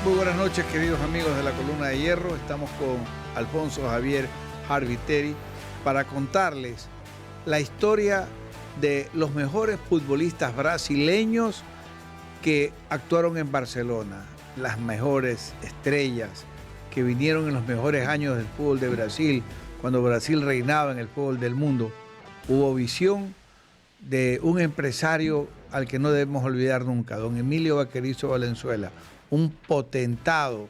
Muy buenas noches, queridos amigos de la Columna de Hierro. Estamos con Alfonso Javier Harviteri para contarles la historia de los mejores futbolistas brasileños que actuaron en Barcelona, las mejores estrellas que vinieron en los mejores años del fútbol de Brasil, cuando Brasil reinaba en el fútbol del mundo. Hubo visión de un empresario al que no debemos olvidar nunca, don Emilio Baquerizo Valenzuela, un potentado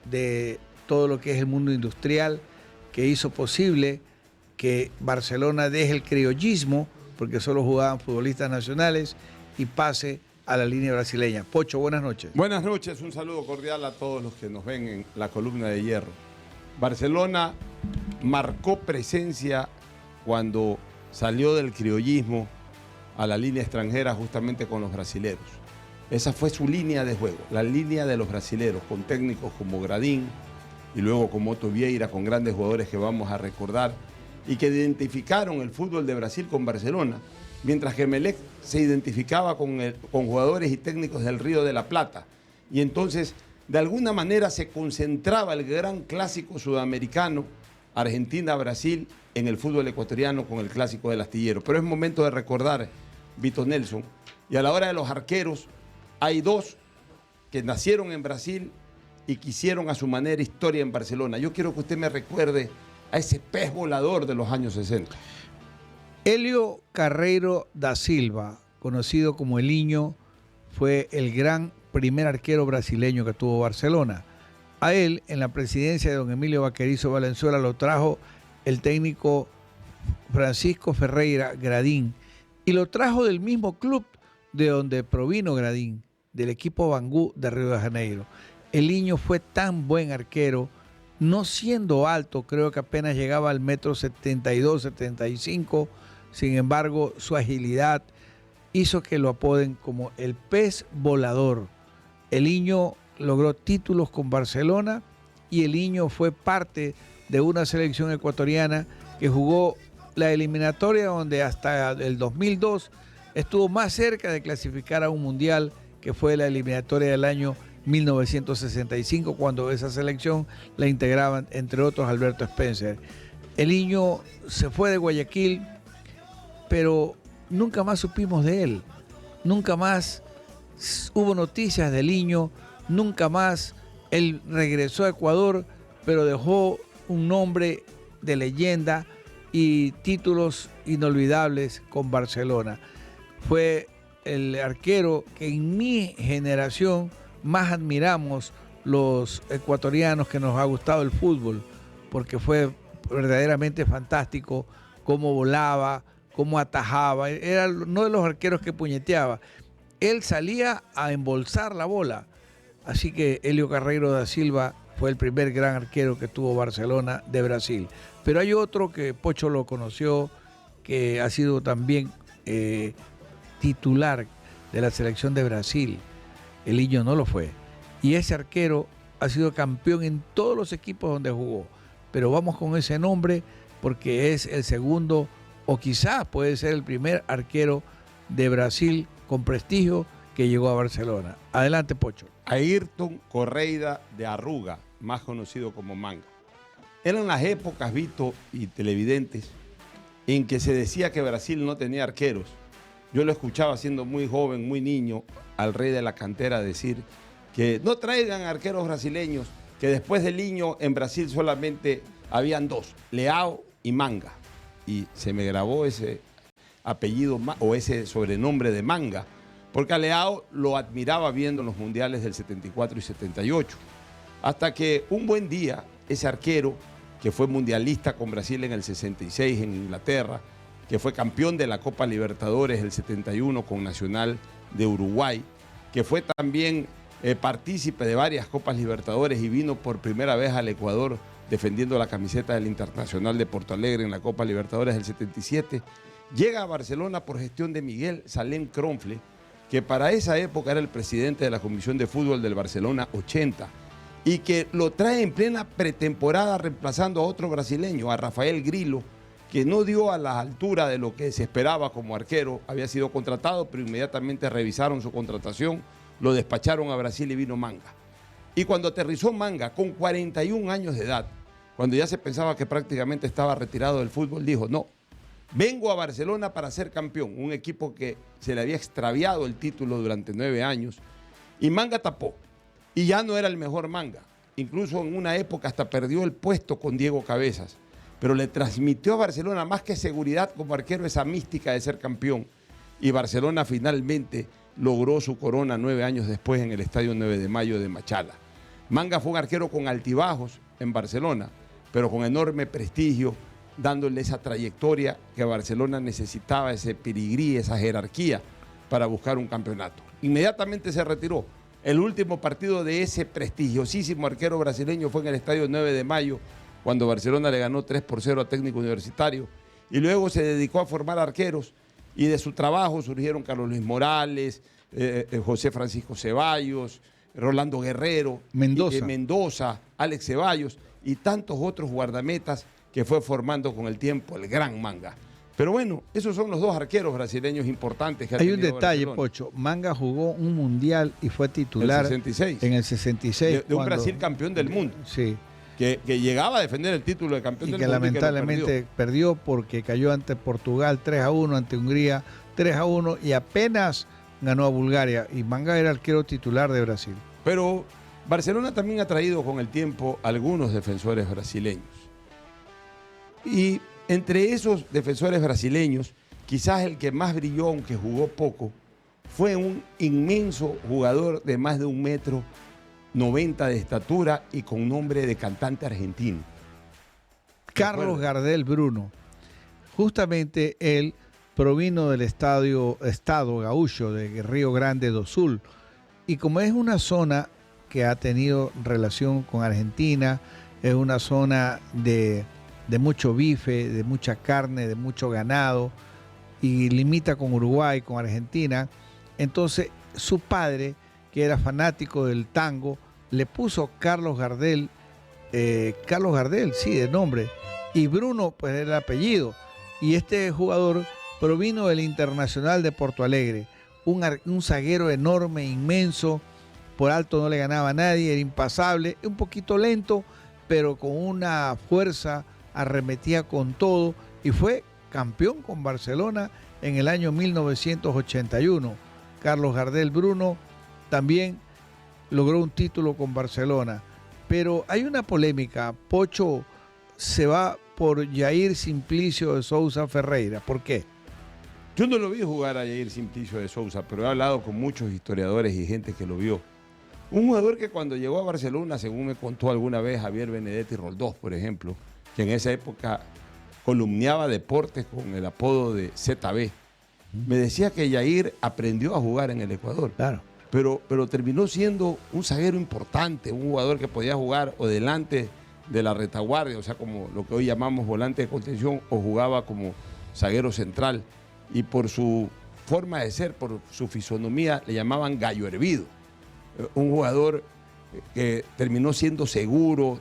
de todo lo que es el mundo industrial, que hizo posible que Barcelona deje el criollismo, porque solo jugaban futbolistas nacionales, y pase a la línea brasileña. Pocho, buenas noches. Buenas noches, un saludo cordial a todos los que nos ven en la Columna de Hierro. Barcelona marcó presencia cuando salió del criollismo a la línea extranjera justamente con los brasileros. Esa fue su línea de juego, la línea de los brasileros, con técnicos como Gradín y luego con Otto Vieira, con grandes jugadores que vamos a recordar y que identificaron el fútbol de Brasil con Barcelona, mientras que Emelec se identificaba con jugadores y técnicos del Río de la Plata. Y entonces, de alguna manera, se concentraba el gran clásico sudamericano, Argentina-Brasil, en el fútbol ecuatoriano con el clásico del astillero. Pero es momento de recordar, Vito Nelson, y a la hora de los arqueros, hay dos que nacieron en Brasil y que hicieron a su manera historia en Barcelona. Yo quiero que usted me recuerde a ese pez volador de los años 60. Hélio Carreiro da Silva, conocido como Elinho, fue el gran primer arquero brasileño que tuvo Barcelona. A él, en la presidencia de don Emilio Baquerizo Valenzuela, lo trajo el técnico Francisco Ferreira Gradín, y lo trajo del mismo club de donde provino Gradín, del equipo Bangu de Río de Janeiro. Elinho fue tan buen arquero, no siendo alto, creo que apenas llegaba al 1,72 m, 75 m, sin embargo, su agilidad hizo que lo apoden como el pez volador. Elinho logró títulos con Barcelona y Elinho fue parte de una selección ecuatoriana que jugó la eliminatoria donde hasta el 2002 estuvo más cerca de clasificar a un mundial, que fue la eliminatoria del año 1965, cuando esa selección la integraban, entre otros, Alberto Spencer. Elinho se fue de Guayaquil, pero nunca más supimos de él. Nunca más hubo noticias de Elinho, nunca más él regresó a Ecuador, pero dejó un nombre de leyenda y títulos inolvidables con Barcelona. Fue el arquero que en mi generación más admiramos los ecuatorianos que nos ha gustado el fútbol, porque fue verdaderamente fantástico cómo volaba, cómo atajaba. Era uno de los arqueros que puñeteaba. Él salía a embolsar la bola. Así que Hélio Carreiro da Silva fue el primer gran arquero que tuvo Barcelona de Brasil. Pero hay otro que Pocho lo conoció, que ha sido también titular de la selección de Brasil. Elinho no lo fue. Y ese arquero ha sido campeón en todos los equipos donde jugó. Pero vamos con ese nombre porque es el segundo, o quizás puede ser el primer arquero de Brasil con prestigio que llegó a Barcelona. Adelante, Pocho. Ayrton Correia de Arruga, más conocido como Manga. Eran las épocas, Vito y televidentes, en que se decía que Brasil no tenía arqueros. Yo lo escuchaba siendo muy joven, muy niño, al rey de la cantera decir que no traigan arqueros brasileños, que después del Elinho en Brasil solamente habían dos, Leao y Manga. Y se me grabó ese apellido o ese sobrenombre de Manga, porque a Leao lo admiraba viendo los mundiales del 74 y 78. Hasta que un buen día, ese arquero, que fue mundialista con Brasil en el 66 en Inglaterra, que fue campeón de la Copa Libertadores el 71 con Nacional de Uruguay, que fue también partícipe de varias Copas Libertadores y vino por primera vez al Ecuador defendiendo la camiseta del Internacional de Porto Alegre en la Copa Libertadores del 77, llega a Barcelona por gestión de Miguel Salem Cronfle, que para esa época era el presidente de la Comisión de Fútbol del Barcelona 80, y que lo trae en plena pretemporada reemplazando a otro brasileño, a Rafael Grillo, que no dio a la altura de lo que se esperaba como arquero. Había sido contratado, pero inmediatamente revisaron su contratación, lo despacharon a Brasil y vino Manga. Y cuando aterrizó Manga con 41 años de edad, cuando ya se pensaba que prácticamente estaba retirado del fútbol, dijo, no, vengo a Barcelona para ser campeón, un equipo que se le había extraviado el título durante 9 años, y Manga tapó, y ya no era el mejor Manga. Incluso en una época hasta perdió el puesto con Diego Cabezas, pero le transmitió a Barcelona más que seguridad como arquero esa mística de ser campeón, y Barcelona finalmente logró su corona 9 años después en el Estadio 9 de Mayo de Machala. Manga fue un arquero con altibajos en Barcelona, pero con enorme prestigio, dándole esa trayectoria que Barcelona necesitaba, ese pedigrí, esa jerarquía para buscar un campeonato. Inmediatamente se retiró. El último partido de ese prestigiosísimo arquero brasileño fue en el Estadio 9 de Mayo, cuando Barcelona le ganó 3-0 a Técnico Universitario, y luego se dedicó a formar arqueros, y de su trabajo surgieron Carlos Luis Morales, José Francisco Ceballos, Rolando Guerrero, Mendoza, Alex Ceballos y tantos otros guardametas que fue formando con el tiempo el gran Manga. Pero bueno, esos son los dos arqueros brasileños importantes que ha Hay tenido un detalle, Barcelona. Pocho. Manga jugó un mundial y fue titular El 66. en el 66. De un Brasil campeón del mundo. Sí. Que llegaba a defender el título de campeón Y del que mundo. lamentablemente perdió porque cayó ante Portugal 3-1, ante Hungría 3-1 y apenas ganó a Bulgaria. Y Manga era arquero titular de Brasil. Pero Barcelona también ha traído con el tiempo algunos defensores brasileños. Y entre esos defensores brasileños, quizás el que más brilló, aunque jugó poco, fue un inmenso jugador de más de 1,90 m de estatura y con nombre de cantante argentino. Carlos Gardel Bruno. Justamente él provino del estado gaúcho de Río Grande do Sul. Y como es una zona que ha tenido relación con Argentina, es una zona de mucho bife, de mucha carne, de mucho ganado, y limita con Uruguay, con Argentina. Entonces su padre, que era fanático del tango, le puso Carlos Gardel, sí, de nombre, y Bruno, pues era el apellido. Y este jugador provino del Internacional de Porto Alegre, un zaguero enorme, inmenso, por alto no le ganaba a nadie, era impasable, un poquito lento, pero con una fuerza, arremetía con todo y fue campeón con Barcelona en el año 1981. Carlos Gardel Bruno también logró un título con Barcelona. Pero hay una polémica. Pocho se va por Jair Simplicio de Sousa Ferreira. ¿Por qué? Yo no lo vi jugar a Jair Simplicio de Sousa, pero he hablado con muchos historiadores y gente que lo vio. Un jugador que cuando llegó a Barcelona, según me contó alguna vez Javier Benedetti Roldós, por ejemplo, que en esa época columniaba deportes con el apodo de ZB, me decía que Jair aprendió a jugar en el Ecuador. Claro. Pero terminó siendo un zaguero importante, un jugador que podía jugar o delante de la retaguardia, o sea, como lo que hoy llamamos volante de contención, o jugaba como zaguero central. Y por su forma de ser, por su fisonomía, le llamaban gallo hervido. Un jugador que terminó siendo seguro,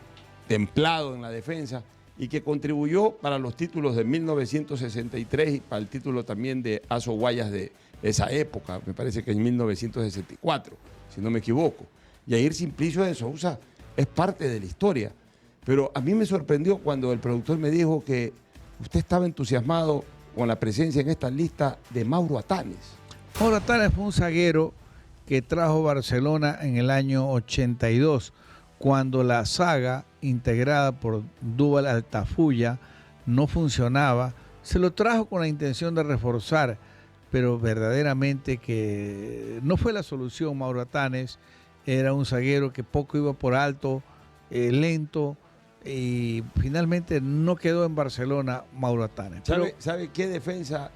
templado en la defensa y que contribuyó para los títulos de 1963 y para el título también de Aso Guayas de esa época, me parece que en 1964, si no me equivoco. Jair Simplicio de Sousa es parte de la historia, pero a mí me sorprendió cuando el productor me dijo que usted estaba entusiasmado con la presencia en esta lista de Mauro Atanes. Mauro Atanes fue un zaguero que trajo Barcelona en el año 82, cuando la saga integrada por Dúbal Altafulla no funcionaba. Se lo trajo con la intención de reforzar, pero verdaderamente que no fue la solución. Mauro Atanes era un zaguero que poco iba por alto, lento, y finalmente no quedó en Barcelona Mauro Atanes. ¿Sabe qué defensa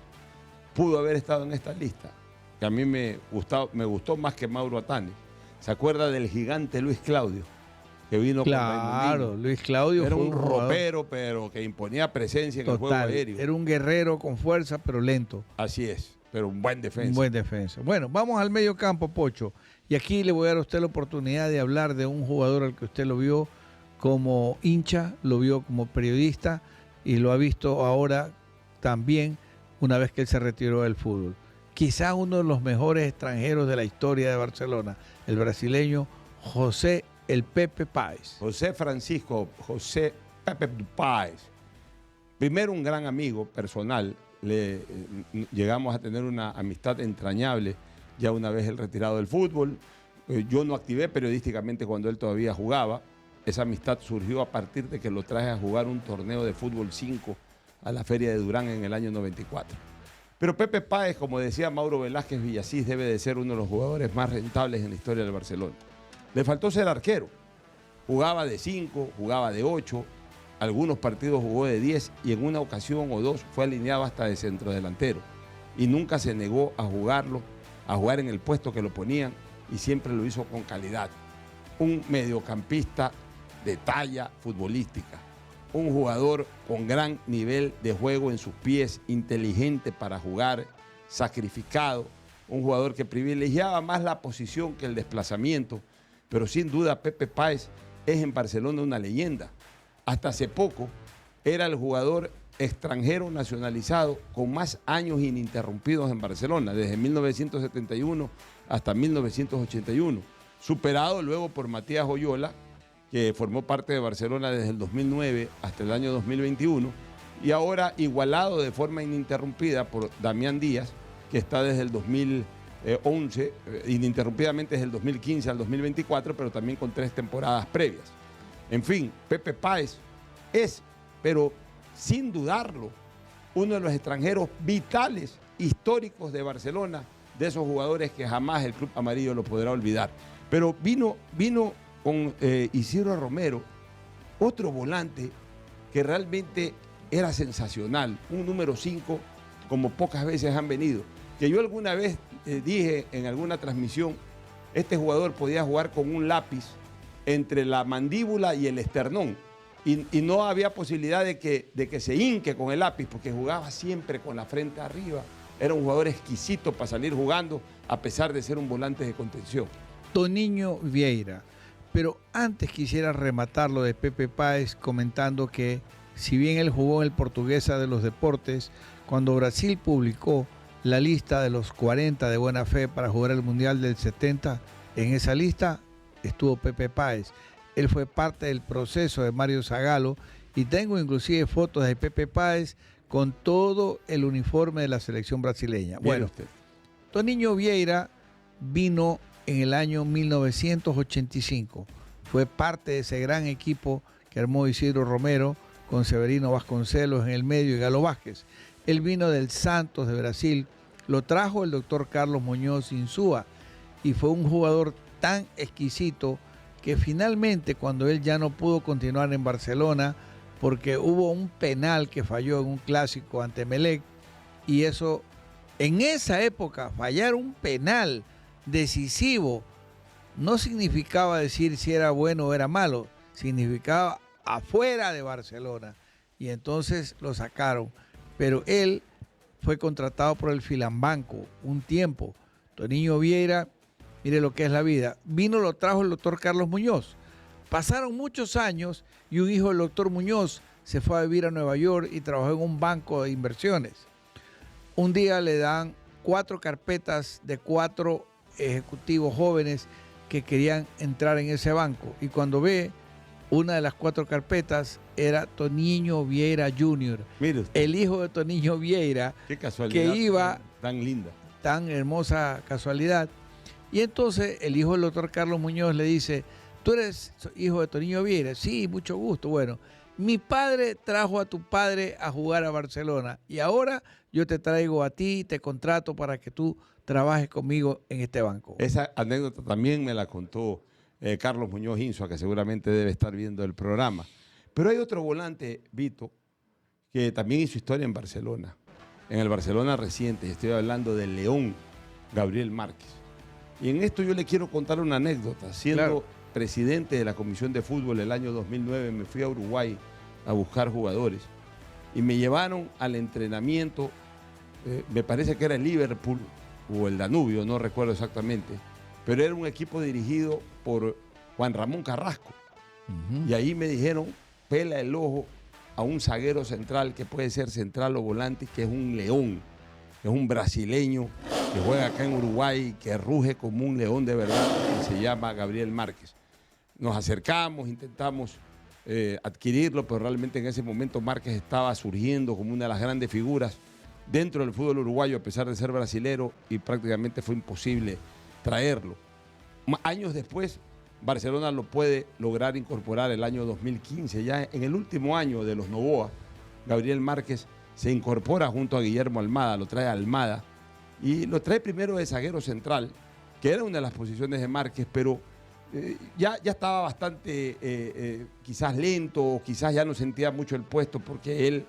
pudo haber estado en esta lista? Que a mí me gustó más que Mauro Atanes. ¿Se acuerda del gigante Luis Claudio? Que vino con Claro, Luis Claudio era fue un ropero, pero que imponía presencia en el juego aéreo. Era un guerrero con fuerza, pero lento. Así es, pero un buen defensa. Un buen defensa. Bueno, vamos al medio campo, Pocho. Y aquí le voy a dar a usted la oportunidad de hablar de un jugador al que usted lo vio como hincha, lo vio como periodista y lo ha visto ahora también una vez que él se retiró del fútbol. Quizá uno de los mejores extranjeros de la historia de Barcelona, el brasileño José el Pepe Páez. José Francisco, José Pepe Páez. Primero un gran amigo personal. Llegamos a tener una amistad entrañable ya una vez él retirado del fútbol. Yo no activé periodísticamente cuando él todavía jugaba. Esa amistad surgió a partir de que lo traje a jugar un torneo de fútbol 5 a la Feria de Durán en el año 94. Pero Pepe Páez, como decía Mauro Velázquez Villasís, debe de ser uno de los jugadores más rentables en la historia del Barcelona. Le faltó ser arquero. Jugaba de 5, jugaba de 8, algunos partidos jugó de 10 y en una ocasión o dos fue alineado hasta de centrodelantero. Y nunca se negó a jugar en el puesto que lo ponían y siempre lo hizo con calidad. Un mediocampista de talla futbolística. Un jugador con gran nivel de juego en sus pies, inteligente para jugar, sacrificado. Un jugador que privilegiaba más la posición que el desplazamiento. Pero sin duda Pepe Páez es en Barcelona una leyenda. Hasta hace poco era el jugador extranjero nacionalizado con más años ininterrumpidos en Barcelona, desde 1971 hasta 1981, superado luego por Matías Oyola, que formó parte de Barcelona desde el 2009 hasta el año 2021, y ahora igualado de forma ininterrumpida por Damián Díaz, que está desde el 2011, ininterrumpidamente desde el 2015 al 2024, pero también con 3 temporadas previas. En fin, Pepe Páez es, pero sin dudarlo, uno de los extranjeros vitales, históricos de Barcelona, de esos jugadores que jamás el Club Amarillo lo podrá olvidar. Pero vino con Isidro Romero, otro volante que realmente era sensacional, un número 5 como pocas veces han venido. Que yo alguna vez dije en alguna transmisión, este jugador podía jugar con un lápiz entre la mandíbula y el esternón. Y no había posibilidad de que se hinque con el lápiz, porque jugaba siempre con la frente arriba. Era un jugador exquisito para salir jugando, a pesar de ser un volante de contención. Toninho Vieira. Pero antes quisiera rematar lo de Pepe Páez comentando que, si bien él jugó en el Portuguesa de los Deportes, cuando Brasil publicó la lista de los 40 de buena fe para jugar el Mundial del 70, en esa lista estuvo Pepe Páez. Él fue parte del proceso de Mario Zagallo y tengo inclusive fotos de Pepe Páez con todo el uniforme de la selección brasileña. Bueno, Toninho Vieira vino en el año 1985. Fue parte de ese gran equipo que armó Isidro Romero con Severino Vasconcelos en el medio y Galo Vázquez. Él vino del Santos de Brasil, lo trajo el doctor Carlos Muñoz Insúa y fue un jugador tan exquisito que finalmente, cuando él ya no pudo continuar en Barcelona porque hubo un penal que falló en un clásico ante Emelec, y eso, en esa época, fallar un penal decisivo no significaba decir si era bueno o era malo, significaba afuera de Barcelona, y entonces lo sacaron. Pero él fue contratado por el Filambanco un tiempo. Toninho Vieira, mire lo que es la vida. Vino, lo trajo el doctor Carlos Muñoz. Pasaron muchos años y un hijo del doctor Muñoz se fue a vivir a Nueva York y trabajó en un banco de inversiones. Un día le dan 4 carpetas de 4 ejecutivos jóvenes que querían entrar en ese banco. Y cuando ve, una de las 4 carpetas era Toninho Vieira Jr., el hijo de Toninho Vieira. Qué casualidad, que iba tan linda. Tan hermosa casualidad. Y entonces el hijo del doctor Carlos Muñoz le dice: ¿tú eres hijo de Toninho Vieira? Sí, mucho gusto. Bueno, mi padre trajo a tu padre a jugar a Barcelona y ahora yo te traigo a ti, te contrato para que tú trabajes conmigo en este banco. Esa anécdota también me la contó Carlos Muñoz Insúa, que seguramente debe estar viendo el programa. Pero hay otro volante, Vito, que también hizo historia en Barcelona, en el Barcelona reciente. Estoy hablando del León, Gabriel Márquez. Y en esto yo le quiero contar una anécdota. Siendo presidente de la Comisión de Fútbol el año 2009, me fui a Uruguay a buscar jugadores y me llevaron al entrenamiento, me parece que era el Liverpool o el Danubio, no recuerdo exactamente, pero era un equipo dirigido por Juan Ramón Carrasco. Y ahí me dijeron: pela el ojo a un zaguero central, que puede ser central o volante, que es un león, es un brasileño que juega acá en Uruguay, que ruge como un león de verdad, y se llama Gabriel Márquez. nos acercamos, intentamos adquirirlo, pero realmente en ese momento Márquez estaba surgiendo como una de las grandes figuras dentro del fútbol uruguayo, a pesar de ser brasilero, y prácticamente fue imposible traerlo. Años después, Barcelona lo puede lograr incorporar el año 2015. Ya en el último año de los Noboa, Gabriel Márquez se incorpora junto a Guillermo Almada, lo trae a Almada, y lo trae primero de zaguero central, que era una de las posiciones de Márquez, pero ya estaba bastante quizás lento, quizás ya no sentía mucho el puesto, porque él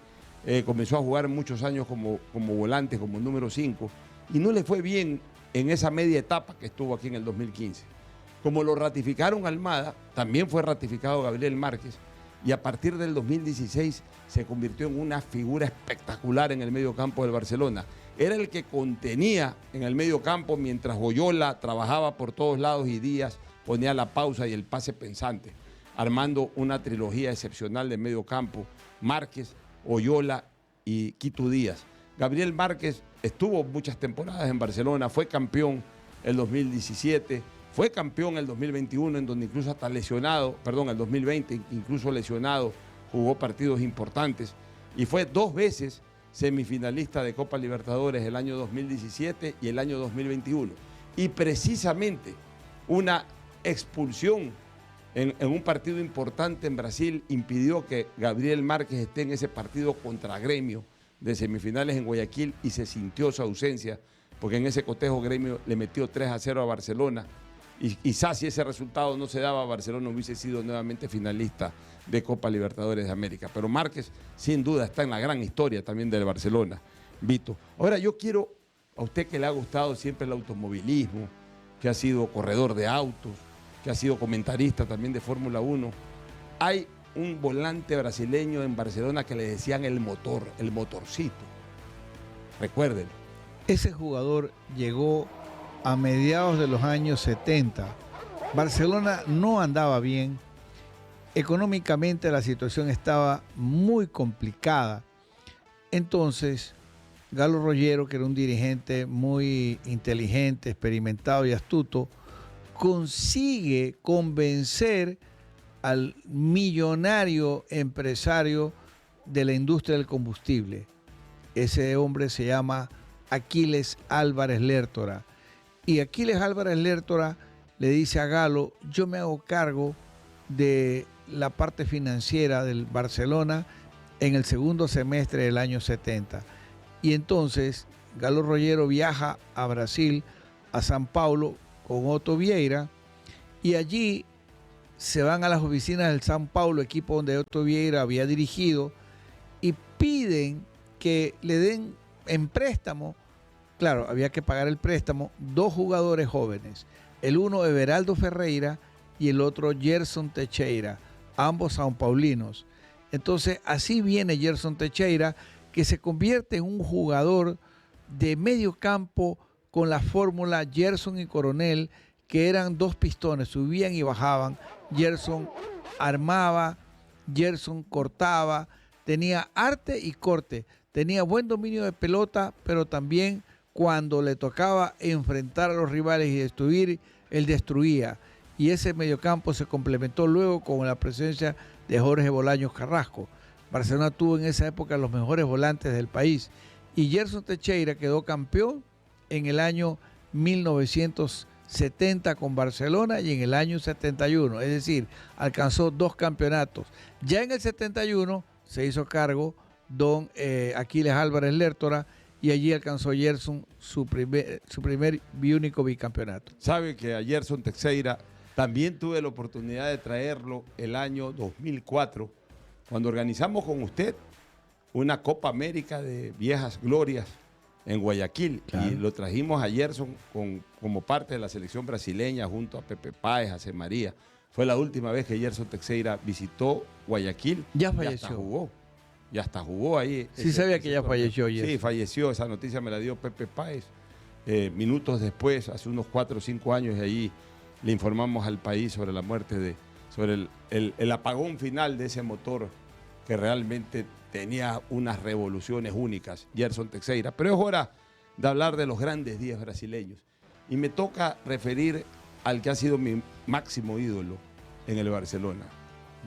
comenzó a jugar muchos años como volante, como número 5, y no le fue bien en esa media etapa que estuvo aquí en el 2015. Como lo ratificaron Almada, también fue ratificado Gabriel Márquez, y a partir del 2016 se convirtió en una figura espectacular en el medio campo del Barcelona. Era el que contenía en el medio campo mientras Oyola trabajaba por todos lados y Díaz ponía la pausa y el pase pensante, armando una trilogía excepcional de medio campo: Márquez, Oyola y Quito Díaz. Gabriel Márquez estuvo muchas temporadas en Barcelona, fue campeón el 2017, fue campeón el 2021, en donde incluso hasta lesionado, perdón, el 2020, incluso lesionado, jugó partidos importantes, y fue 2 veces semifinalista de Copa Libertadores el año 2017 y el año 2021. Y precisamente una expulsión en un partido importante en Brasil impidió que Gabriel Márquez esté en ese partido contra Gremio de semifinales en Guayaquil, y se sintió su ausencia, porque en ese cotejo Gremio le metió 3-0 a Barcelona, y quizás si ese resultado no se daba, Barcelona hubiese sido nuevamente finalista de Copa Libertadores de América. Pero Márquez sin duda está en la gran historia también del Barcelona, Vito. Ahora yo quiero, a usted que le ha gustado siempre el automovilismo, que ha sido corredor de autos, que ha sido comentarista también de Fórmula 1, hay un volante brasileño en Barcelona que le decían el motor, el motorcito. Recuérdenlo. Ese jugador llegó a mediados de los años 70. Barcelona no andaba bien. Económicamente la situación estaba muy complicada. Entonces, Galo Rollero, que era un dirigente muy inteligente, experimentado y astuto, consigue convencer al millonario empresario de la industria del combustible. Ese hombre se llama Aquiles Álvarez Lertora. Y Aquiles Álvarez Lertora le dice a Galo: yo me hago cargo de la parte financiera del Barcelona en el segundo semestre del año 70. Y entonces Galo Rollero viaja a Brasil, a San Paulo, con Otto Vieira, y allí se van a las oficinas del San Paulo, equipo donde Otto Vieira había dirigido, y piden que le den en préstamo, claro, había que pagar el préstamo, 2 jugadores jóvenes, el uno Everaldo Ferreira y el otro Gerson Teixeira, ambos sanpaulinos. Entonces así viene Gerson Teixeira, que se convierte en un jugador de medio campo con la fórmula Gerson y Coronel, que eran 2 pistones, subían y bajaban. Gerson armaba, Gerson cortaba, tenía arte y corte, tenía buen dominio de pelota, pero también cuando le tocaba enfrentar a los rivales y destruir, él destruía. Y ese mediocampo se complementó luego con la presencia de Jorge Bolaños Carrasco. Barcelona tuvo en esa época los mejores volantes del país. Y Gerson Teixeira quedó campeón en el año 1970 con Barcelona y en el año 71. Es decir, alcanzó 2 campeonatos. Ya en el 71 se hizo cargo don Aquiles Álvarez Lertora, y allí alcanzó Gerson su primer y único bicampeonato. Sabe que a Gerson Teixeira también tuve la oportunidad de traerlo el año 2004, cuando organizamos con usted una Copa América de viejas glorias en Guayaquil. Claro. Y lo trajimos a Gerson como parte de la selección brasileña junto a Pepe Páez, a C. María. Fue la última vez que Gerson Teixeira visitó Guayaquil. Ya falleció. Y hasta jugó ahí. Sí, sabía que ya falleció. Sí, falleció. Esa noticia me la dio Pepe Páez. Minutos después, hace unos 4 o 5 años, y ahí le informamos al país sobre la muerte sobre el apagón final de ese motor que realmente tenía unas revoluciones únicas, Gerson Teixeira. Pero es hora de hablar de los grandes días brasileños. Y me toca referir al que ha sido mi máximo ídolo, en el Barcelona.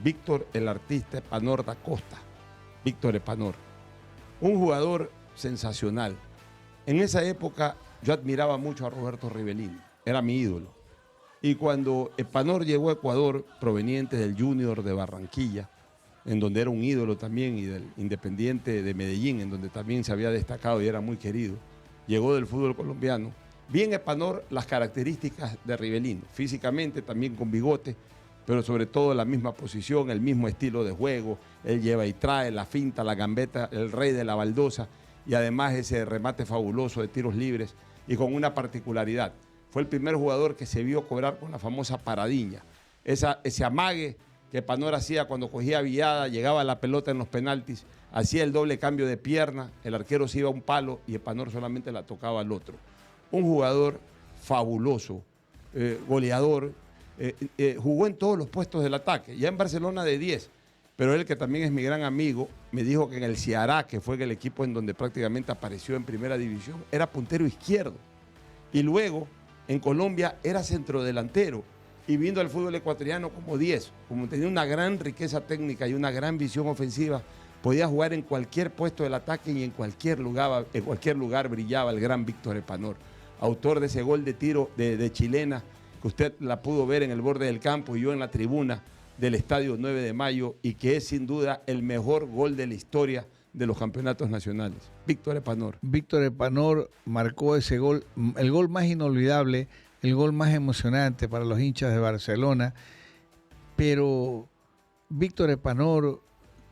Víctor el artista Epanor da Costa. Víctor Epanor. Un jugador sensacional. En esa época yo admiraba mucho a Roberto Rivelino. Era mi ídolo. Y cuando Epanor llegó a Ecuador, proveniente del Junior de Barranquilla, en donde era un ídolo también, y del Independiente de Medellín, en donde también se había destacado y era muy querido, llegó del fútbol colombiano. Bien Epanor las características de Rivelino, físicamente también con bigote, pero sobre todo la misma posición, el mismo estilo de juego. Él lleva y trae la finta, la gambeta, el rey de la baldosa, y además ese remate fabuloso de tiros libres, y con una particularidad. Fue el primer jugador que se vio cobrar con la famosa paradiña. Ese amague que Epanor hacía cuando cogía viada, llegaba la pelota en los penaltis, hacía el doble cambio de pierna, el arquero se iba a un palo y Epanor solamente la tocaba al otro. Un jugador fabuloso, goleador, jugó en todos los puestos del ataque, ya en Barcelona de 10, pero él, que también es mi gran amigo, me dijo que en el Ceará, que fue el equipo en donde prácticamente apareció en primera división, era puntero izquierdo. Y luego, en Colombia, era centrodelantero. Y vino al fútbol ecuatoriano como 10. Como tenía una gran riqueza técnica y una gran visión ofensiva, podía jugar en cualquier puesto del ataque y en cualquier lugar brillaba el gran Víctor Epanor. Autor de ese gol de tiro de chilena, que usted la pudo ver en el borde del campo y yo en la tribuna del Estadio 9 de Mayo, y que es sin duda el mejor gol de la historia de los campeonatos nacionales. Víctor Epanor. Víctor Epanor marcó ese gol, el gol más inolvidable, el gol más emocionante para los hinchas de Barcelona, pero Víctor Epanor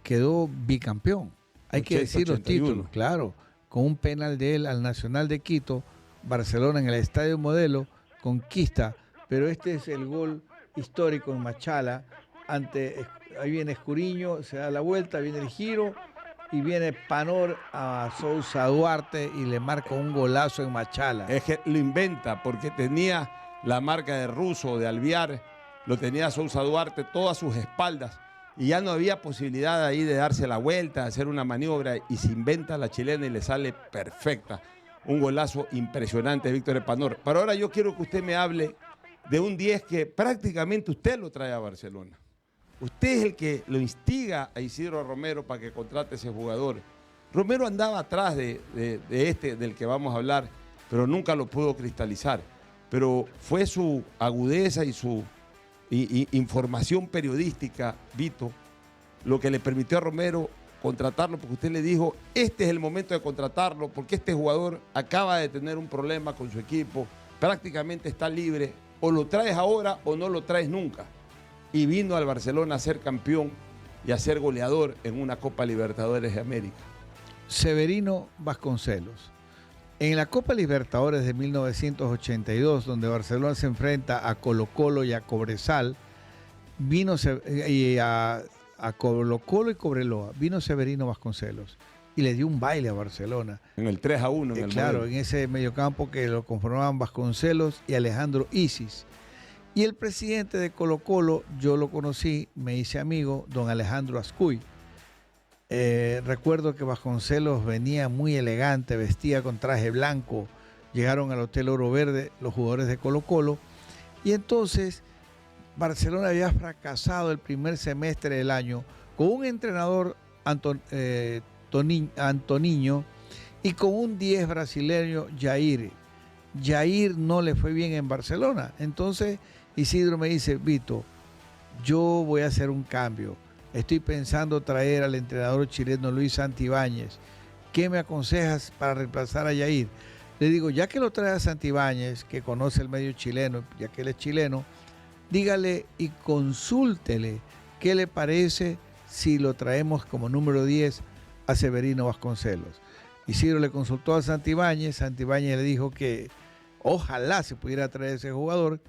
quedó bicampeón. Hay que decir los títulos, claro, con un penal de él al Nacional de Quito. Barcelona en el Estadio Modelo conquista, pero este es el gol histórico en Machala. Ahí viene Escuriño, se da la vuelta, viene el giro y viene Epanor a Sousa Duarte y le marca un golazo en Machala. Es que lo inventa porque tenía la marca de Russo, de Alvear, lo tenía Sousa Duarte, todas sus espaldas, y ya no había posibilidad ahí de darse la vuelta, de hacer una maniobra, y se inventa la chilena y le sale perfecta. Un golazo impresionante de Víctor Epanor. Pero ahora yo quiero que usted me hable de un 10 que prácticamente usted lo trae a Barcelona. Usted es el que lo instiga a Isidro Romero para que contrate ese jugador. Romero andaba atrás del que vamos a hablar, pero nunca lo pudo cristalizar. Pero fue su agudeza y su información periodística, Vito, lo que le permitió a Romero contratarlo, porque usted le dijo, este es el momento de contratarlo, porque este jugador acaba de tener un problema con su equipo, prácticamente está libre, o lo traes ahora o no lo traes nunca. Y vino al Barcelona a ser campeón y a ser goleador en una Copa Libertadores de América. Severino Vasconcelos. En la Copa Libertadores de 1982, donde Barcelona se enfrenta a Colo-Colo y a Cobresal, a Colo-Colo y Cobreloa, vino Severino Vasconcelos y le dio un baile a Barcelona. En el 3-1. Claro, en ese mediocampo que lo conformaban Vasconcelos y Alejandro Isis. Y el presidente de Colo-Colo, yo lo conocí, me hice amigo, don Alejandro Ascuy. Recuerdo que Vasconcelos venía muy elegante, vestía con traje blanco. Llegaron al Hotel Oro Verde los jugadores de Colo-Colo. Y entonces Barcelona había fracasado el primer semestre del año con un entrenador Antoniño y con un 10 brasileño, Jair. Jair no le fue bien en Barcelona. Entonces Isidro me dice, Vito, yo voy a hacer un cambio. Estoy pensando traer al entrenador chileno Luis Santibáñez. ¿Qué me aconsejas para reemplazar a Jair? Le digo, ya que lo trae a Santibáñez, que conoce el medio chileno, ya que él es chileno, dígale y consúltele qué le parece si lo traemos como número 10 a Severino Vasconcelos. Isidro le consultó a Santibáñez, Santibáñez le dijo que ojalá se pudiera traer ese jugador.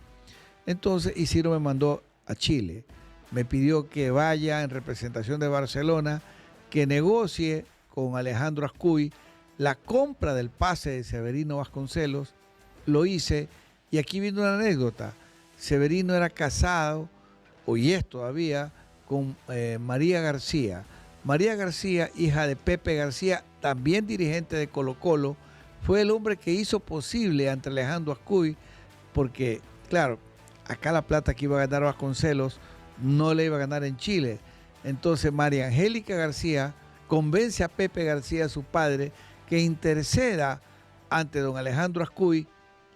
Entonces Isidro me mandó a Chile, me pidió que vaya en representación de Barcelona, que negocie con Alejandro Ascuy la compra del pase de Severino Vasconcelos. Lo hice y aquí viene una anécdota. Severino era casado, y es todavía, con María García. María García, hija de Pepe García, también dirigente de Colo-Colo, fue el hombre que hizo posible ante Alejandro Ascuy, porque, claro, acá la plata que iba a ganar Vasconcelos no le iba a ganar en Chile. Entonces María Angélica García convence a Pepe García, su padre, que interceda ante don Alejandro Ascuy,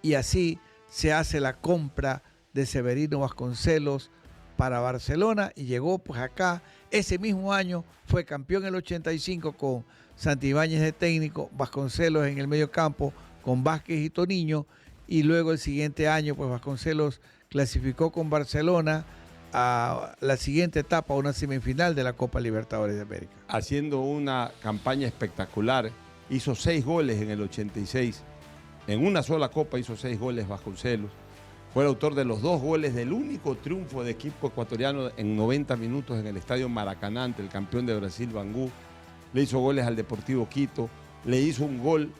y así se hace la compra de Severino Vasconcelos para Barcelona, y llegó pues acá. Ese mismo año fue campeón en el 85 con Santibáñez de técnico, Vasconcelos en el medio campo con Vázquez y Toniño, y luego el siguiente año pues Vasconcelos clasificó con Barcelona a la siguiente etapa, una semifinal de la Copa Libertadores de América. Haciendo una campaña espectacular, hizo 6 goles en el 86, en una sola Copa hizo 6 goles Vasconcelos. Fue el autor de los 2 goles del único triunfo de equipo ecuatoriano en 90 minutos en el Estadio Maracaná ante el campeón de Brasil, Bangu. Le hizo goles al Deportivo Quito, le hizo un gol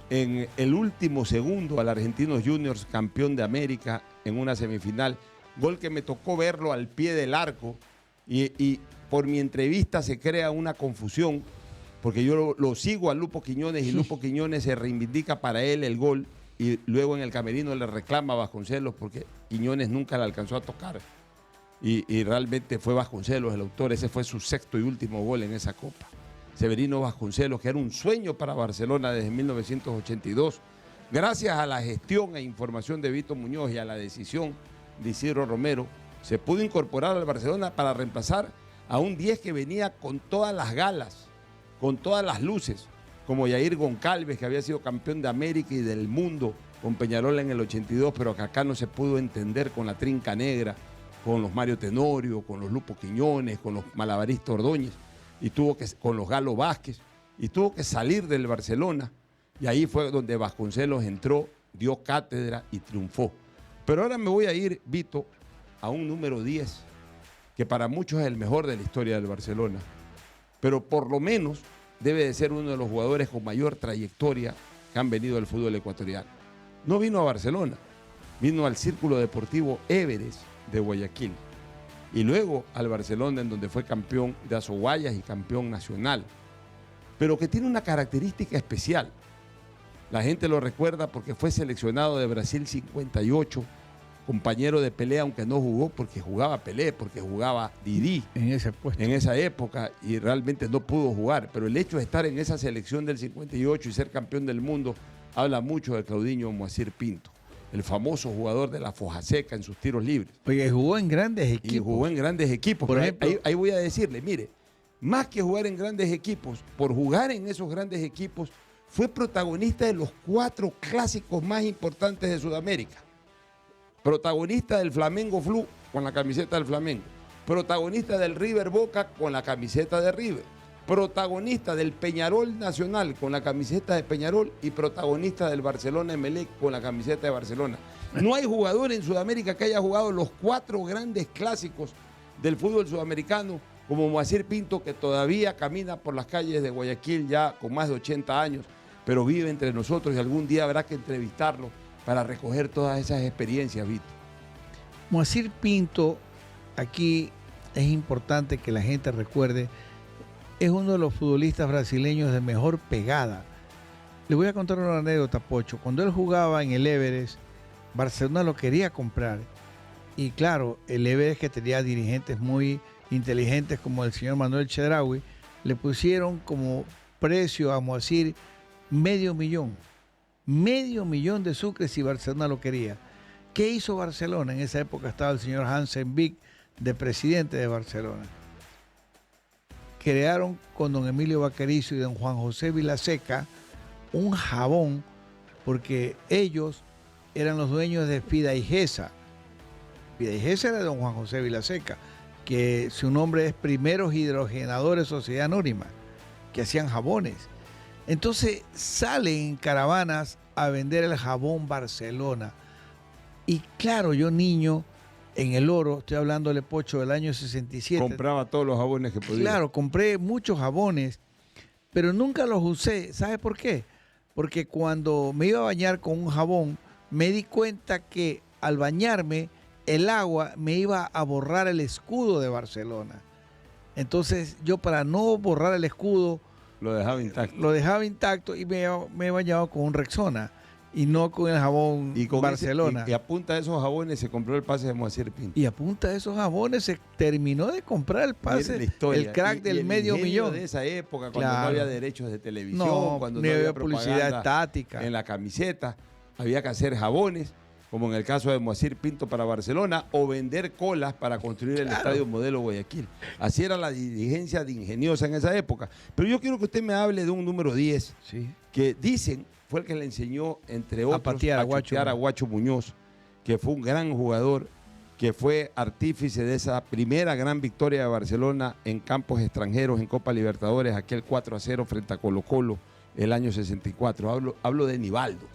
en el último segundo al Argentinos Juniors, campeón de América, en una semifinal. Gol que me tocó verlo al pie del arco, y por mi entrevista se crea una confusión, porque yo lo sigo a Lupo Quiñones y Lupo Quiñones se reivindica para él el gol, y luego en el camerino le reclama a Vasconcelos porque Quiñones nunca le alcanzó a tocar, y realmente fue Vasconcelos el autor. Ese fue su 6º y último gol en esa Copa. Severino Vasconcelos, que era un sueño para Barcelona desde 1982, gracias a la gestión e información de Vito Muñoz y a la decisión de Isidro Romero, se pudo incorporar al Barcelona para reemplazar a un 10 que venía con todas las galas, con todas las luces, como Yair Goncalves, que había sido campeón de América y del mundo con Peñarol en el 82, pero que acá no se pudo entender con la Trinca Negra, con los Mario Tenorio, con los Lupo Quiñones, con los Malabaristas Ordóñez, con los Galo Vázquez, y tuvo que salir del Barcelona, y ahí fue donde Vasconcelos entró, dio cátedra y triunfó. Pero ahora me voy a ir, Vito, a un número 10, que para muchos es el mejor de la historia del Barcelona, pero por lo menos debe de ser uno de los jugadores con mayor trayectoria que han venido al fútbol ecuatoriano. No vino a Barcelona, vino al Círculo Deportivo Everest de Guayaquil, y luego al Barcelona, en donde fue campeón de Azoguayas y campeón nacional, pero que tiene una característica especial. La gente lo recuerda porque fue seleccionado de Brasil 58, compañero de Pelé, aunque no jugó porque jugaba Pelé, porque jugaba Didi En ese puesto. en esa época, y realmente no pudo jugar. Pero el hecho de estar en esa selección del 58 y ser campeón del mundo habla mucho de Claudinho Moacir Pinto, el famoso jugador de la Foja Seca en sus tiros libres. Oye, jugó en grandes equipos. Y jugó en grandes equipos. Por Pero ejemplo, ahí voy a decirle, mire, más que jugar en grandes equipos, por jugar en esos grandes equipos, fue protagonista de los 4 clásicos más importantes de Sudamérica. Protagonista del Flamengo Flu con la camiseta del Flamengo. Protagonista del River Boca con la camiseta de River. Protagonista del Peñarol Nacional con la camiseta de Peñarol, y protagonista del Barcelona Emelec con la camiseta de Barcelona. No hay jugador en Sudamérica que haya jugado los 4 grandes clásicos del fútbol sudamericano como Moacir Pinto, que todavía camina por las calles de Guayaquil ya con más de 80 años, pero vive entre nosotros, y algún día habrá que entrevistarlo para recoger todas esas experiencias, Vito. Moacir Pinto, aquí es importante que la gente recuerde, es uno de los futbolistas brasileños de mejor pegada. Le voy a contar una anécdota, Pocho. Cuando él jugaba en el Everest, Barcelona lo quería comprar. Y claro, el Everest, que tenía dirigentes muy inteligentes como el señor Manuel Chedraui, le pusieron como precio a Moacir $500,000. $500,000 de sucres si Barcelona lo quería. ¿Qué hizo Barcelona? En esa época estaba el señor Hansen Vick de presidente de Barcelona. Crearon con don Emilio Vaquerizo y don Juan José Vilaseca un jabón, porque ellos eran los dueños de Fidaigesa. Fidaigesa era de don Juan José Vilaseca, que su nombre es Primeros Hidrogenadores Sociedad Anónima, que hacían jabones. Entonces salen en caravanas a vender el jabón Barcelona. Y claro, yo niño, en El Oro, estoy hablándole, Pocho, del año 67. Compraba todos los jabones que podía. Claro, compré muchos jabones, pero nunca los usé. ¿Sabe por qué? Porque cuando me iba a bañar con un jabón, me di cuenta que al bañarme, el agua me iba a borrar el escudo de Barcelona. Entonces yo, para no borrar el escudo, Lo dejaba intacto. lo dejaba intacto y me he bañado con un Rexona. Y no con el jabón Y con Barcelona. y a punta de esos jabones se compró el pase de Moacir Pinto. Y a punta de esos jabones se terminó de comprar el pase, Miren la historia. el crack del el medio ingenio millón. de esa época, cuando Claro. no había derechos de televisión, No, cuando ni no había publicidad propaganda estática. en la camiseta, había que hacer jabones, como en el caso de Moacir Pinto para Barcelona, o vender colas para construir el estadio modelo Guayaquil. Así era la dirigencia de ingeniosa en esa época. Pero yo quiero que usted me hable de un número 10, Sí. que dicen fue el que le enseñó, entre otros, patear a Guacho. chutear a Guacho Muñoz, que fue un gran jugador, que fue artífice de esa primera gran victoria de Barcelona en campos extranjeros en Copa Libertadores, aquel 4-0 frente a Colo-Colo el año 64. Hablo de Nivaldo.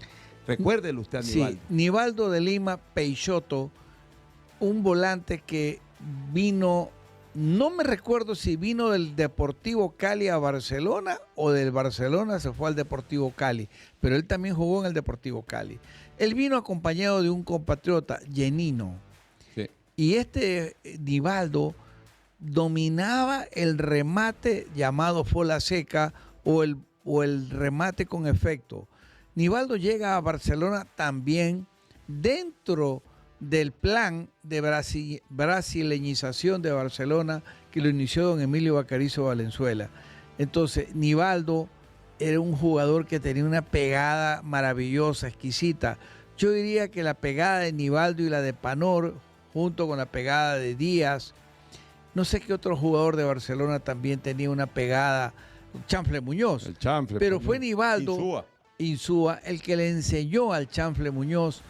Recuérdelo usted a Nivaldo. Sí, Nivaldo de Lima Peixoto, un volante que vino, no me recuerdo si vino del Deportivo Cali a Barcelona o del Barcelona se fue al Deportivo Cali, pero él también jugó en el Deportivo Cali. Él vino acompañado de un compatriota, Genino, Sí. y este Nivaldo dominaba el remate llamado fola seca o el remate con efecto. Nivaldo llega a Barcelona también dentro del plan de brasileñización de Barcelona que lo inició don Emilio Bacarizo Valenzuela. Entonces, Nivaldo era un jugador que tenía una pegada maravillosa, exquisita. Yo diría que la pegada de Nivaldo y la de Panor, junto con la pegada de Díaz, no sé qué otro jugador de Barcelona también tenía una pegada, Chanfle Muñoz. El chanfle. Pero pues, fue ¿no? Nivaldo Insúa el que le enseñó al Chanfle Muñoz.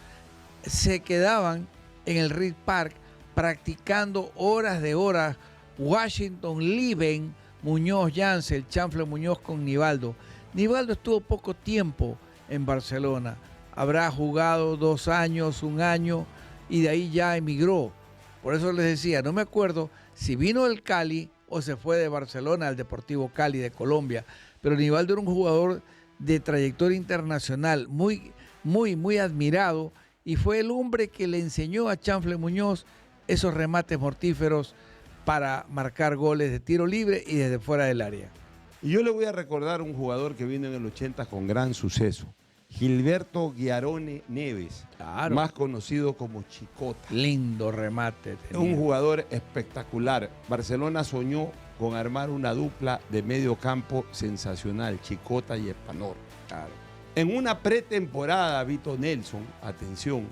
Se quedaban en el Reed Park practicando horas de horas. Washington, Liven, Muñoz, Yance, el Chanfle Muñoz con Nivaldo. Nivaldo estuvo poco tiempo en Barcelona. Habrá jugado 2 años, 1 año, y de ahí ya emigró. Por eso les decía, no me acuerdo si vino del Cali o se fue de Barcelona al Deportivo Cali de Colombia. Pero Nivaldo era un jugador de trayectoria internacional, muy admirado, y fue el hombre que le enseñó a Chanfle Muñoz esos remates mortíferos para marcar goles de tiro libre y desde fuera del área. Y yo le voy a recordar un jugador que vino en el 80 con gran suceso, Gilberto Guiarone Neves, Claro. más conocido como Chicota. Lindo remate tenía. Un jugador espectacular. Barcelona soñó con armar una dupla de medio campo sensacional, Chicota y Espanor. Claro. En una pretemporada, Vito Nelson, atención,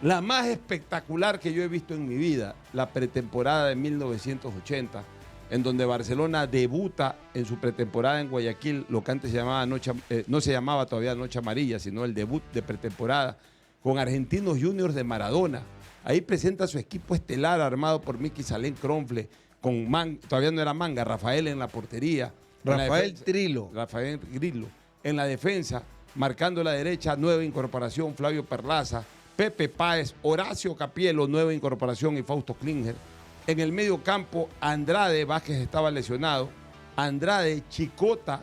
la más espectacular que yo he visto en mi vida, la pretemporada de 1980, en donde Barcelona debuta en su pretemporada en Guayaquil, lo que antes se llamaba no se llamaba todavía Noche Amarilla, sino el debut de pretemporada, con Argentinos Juniors de Maradona. Ahí presenta su equipo estelar armado por Miki Salén Cronfle, con todavía no era Manga, Rafael en la portería. Rafael Trilo. Rafael Grillo. En la defensa, marcando la derecha, nueva incorporación, Flavio Perlaza, Pepe Páez, Horacio Capielo, nueva incorporación, y Fausto Klinger. En el medio campo, Andrade, Vázquez estaba lesionado, Andrade, Chicota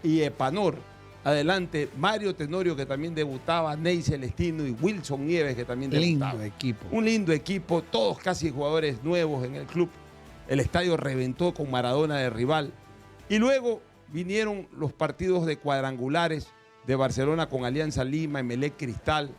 y Epanor. Adelante, Mario Tenorio, que también debutaba, Ney Celestino y Wilson Nieves, que también debutaba. Lindo equipo. Un lindo equipo, todos casi jugadores nuevos en el club. El estadio reventó con Maradona de rival. Y luego vinieron los partidos de cuadrangulares de Barcelona con Alianza Lima, Emelec Cristal.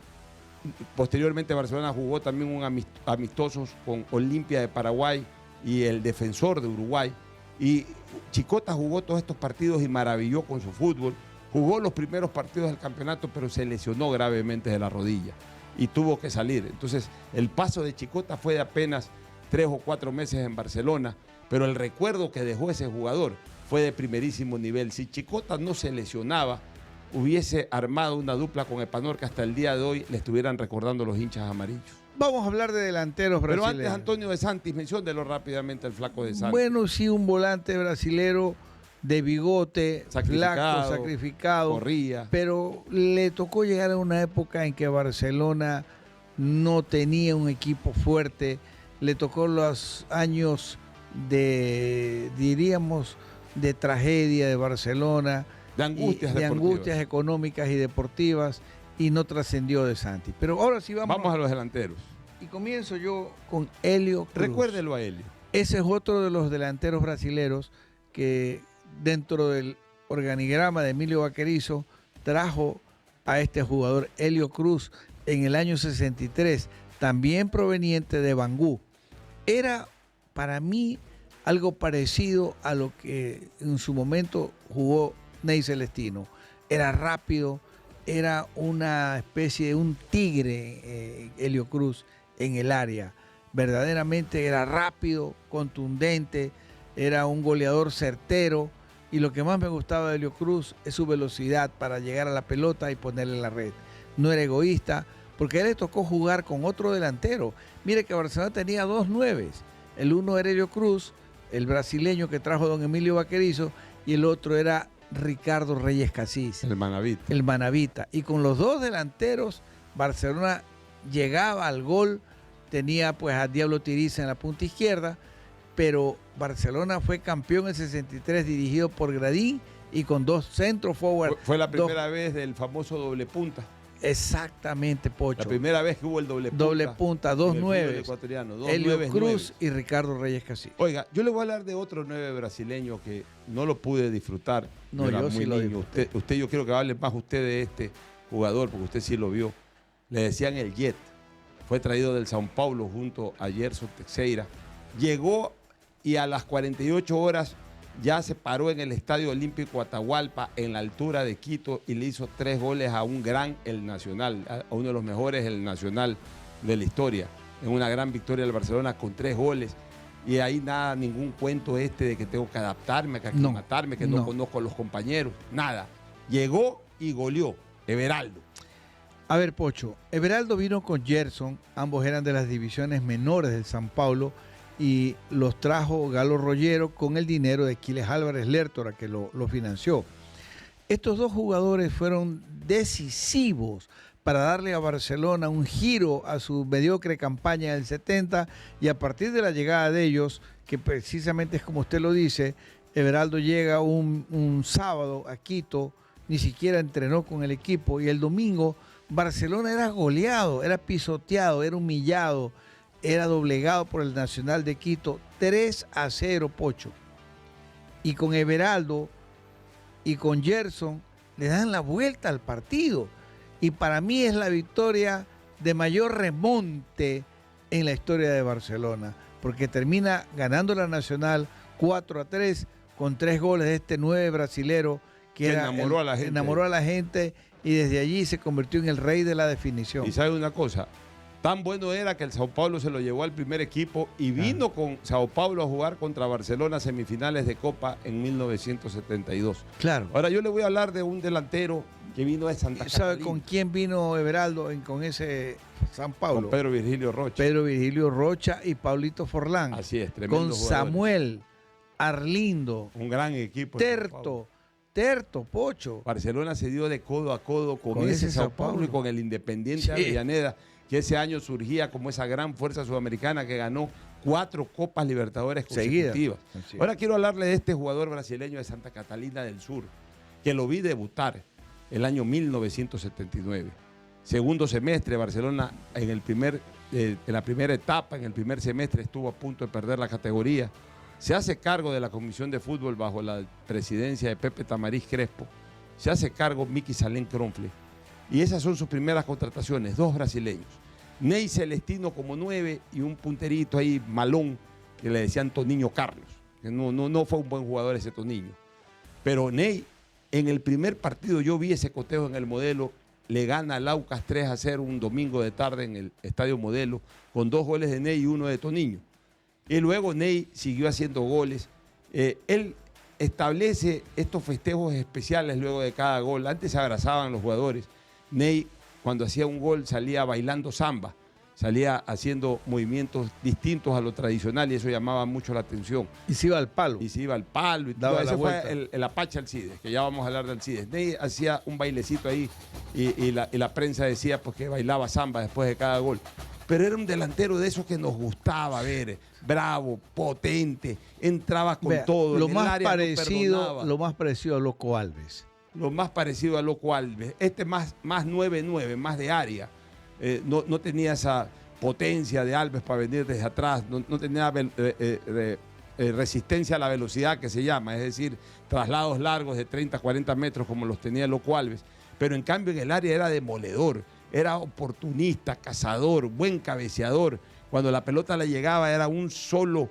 Posteriormente Barcelona jugó también un amistosos con Olimpia de Paraguay y el Defensor de Uruguay. Y Chicota jugó todos estos partidos y maravilló con su fútbol. Jugó los primeros partidos del campeonato, pero se lesionó gravemente de la rodilla y tuvo que salir. Entonces, el paso de Chicota fue de apenas 3 o 4 meses en Barcelona, pero el recuerdo que dejó ese jugador fue de primerísimo nivel. Si Chicota no se lesionaba, hubiese armado una dupla con Epanor que hasta el día de hoy le estuvieran recordando los hinchas amarillos. Vamos a hablar de delanteros Pero brasileños. antes, Antonio de Santis, menciónelo rápidamente el flaco de Santis. Bueno, sí, un volante brasilero de bigote, flaco, sacrificado, corría. pero le tocó llegar a una época en que Barcelona no tenía un equipo fuerte, le tocó los años de, diríamos, de tragedia de Barcelona, De angustias de deportivas. angustias económicas y deportivas, y no trascendió de Santi. Pero ahora sí Vamos a los delanteros. y comienzo yo con Helio Cruz. Recuérdelo a Helio. Ese es otro de los delanteros brasileros que dentro del organigrama de Emilio Vaquerizo trajo a este jugador Helio Cruz en el año 63, también proveniente de Bangú. Era para mí algo parecido a lo que en su momento jugó Ney Celestino. Era rápido, era una especie de un tigre, Helio Cruz, en el área. Verdaderamente era rápido, contundente, era un goleador certero, y lo que más me gustaba de Helio Cruz es su velocidad para llegar a la pelota y ponerle en la red. No era egoísta, porque a él le tocó jugar con otro delantero. Mire que Barcelona tenía 2 nueves. El uno era Helio Cruz, el brasileño que trajo don Emilio Vaquerizo, y el otro era Ricardo Reyes Casís. El Manavita. El Manavita. Y con los 2 delanteros, Barcelona llegaba al gol, tenía pues a Diablo Tiriza en la punta izquierda, pero Barcelona fue campeón en 63 dirigido por Gradín y con 2 centro forward. Fue la primera vez del famoso doble punta. Exactamente, Pocho. La primera vez que hubo el doble punta. Doble punta, 2 nueves. Helio Cruz y Ricardo Reyes Casís. Oiga, yo le voy a hablar de otro 9 brasileño que no lo pude disfrutar. No, yo sí lo vi. Usted, yo quiero que hable más usted de este jugador, porque usted sí lo vio. Le decían el Jet. Fue traído del São Paulo junto a Gerson Teixeira. Llegó y a las 48 horas ya se paró en el Estadio Olímpico Atahualpa, en la altura de Quito, y le hizo 3 goles a un gran El Nacional, a uno de los mejores El Nacional de la historia, en una gran victoria del Barcelona con 3 goles. Y ahí nada, ningún cuento de que tengo que adaptarme, que aclimatarme, que no conozco a los compañeros, nada. Llegó y goleó. Everaldo. A ver, Pocho, Everaldo vino con Gerson, ambos eran de las divisiones menores del São Paulo, y los trajo Galo Rollero con el dinero de Aquiles Álvarez Lertora, que lo financió. Estos 2 jugadores fueron decisivos para darle a Barcelona un giro a su mediocre campaña del 70, y a partir de la llegada de ellos, que precisamente es como usted lo dice, Everaldo llega un sábado a Quito, ni siquiera entrenó con el equipo, y el domingo Barcelona era goleado, era pisoteado, era humillado, era doblegado por el Nacional de Quito 3-0, Pocho. Y con Everaldo y con Gerson le dan la vuelta al partido. Y para mí es la victoria de mayor remonte en la historia de Barcelona, porque termina ganando la Nacional 4-3 con 3 goles de este 9 brasilero que enamoró a la gente, y desde allí se convirtió en el rey de la definición. Y sabe una cosa, tan bueno era que el Sao Paulo se lo llevó al primer equipo y vino con Sao Paulo a jugar contra Barcelona semifinales de Copa en 1972. Claro. Ahora yo le voy a hablar de un delantero que vino de Santa Catalina. ¿Sabe con quién vino Everaldo con ese San Paulo? Con Pedro Virgilio Rocha. Pedro Virgilio Rocha y Paulito Forlán. Así es, tremendo con jugadores. Samuel, Arlindo. Un gran equipo. Terto, Pocho. Barcelona se dio de codo a codo con ese Sao Paulo y con el Independiente Avellaneda, que ese año surgía como esa gran fuerza sudamericana que ganó 4 Copas Libertadores consecutivas. Ahora quiero hablarle de este jugador brasileño de Santa Catalina del Sur, que lo vi debutar el año 1979. Segundo semestre, Barcelona en la primera etapa, en el primer semestre, estuvo a punto de perder la categoría. Se hace cargo de la Comisión de Fútbol bajo la presidencia de Pepe Tamariz Crespo. Se hace cargo Miki Salén Cronfle. Y esas son sus primeras contrataciones, 2 brasileños. Ney Celestino como 9 y un punterito ahí malón que le decían Toniño Carlos. Que no fue un buen jugador ese Toniño. Pero Ney, en el primer partido yo vi ese cotejo en el Modelo, le gana al Aucas 3-0 un domingo de tarde en el Estadio Modelo, con 2 goles de Ney y 1 de Toniño. Y luego Ney siguió haciendo goles. Él establece estos festejos especiales luego de cada gol. Antes se abrazaban los jugadores. Ney, cuando hacía un gol, salía bailando samba, salía haciendo movimientos distintos a lo tradicional, y eso llamaba mucho la atención. Y se iba al palo. Y todo. Ese fue el Apache Alcides, que ya vamos a hablar de Alcides. Ney hacía un bailecito ahí y la prensa decía pues, que bailaba samba después de cada gol. Pero era un delantero de esos que nos gustaba ver, bravo, potente, entraba con todo. Lo más parecido a Loco Alves. Lo más parecido a Loco Alves. Este más 9-9, más de área. No tenía esa potencia de Alves para venir desde atrás, no tenía resistencia a la velocidad que se llama, es decir, traslados largos de 30, 40 metros como los tenía Loco Alves. pero en cambio en el área era demoledor, era oportunista, cazador, buen cabeceador. Cuando la pelota le llegaba era un solo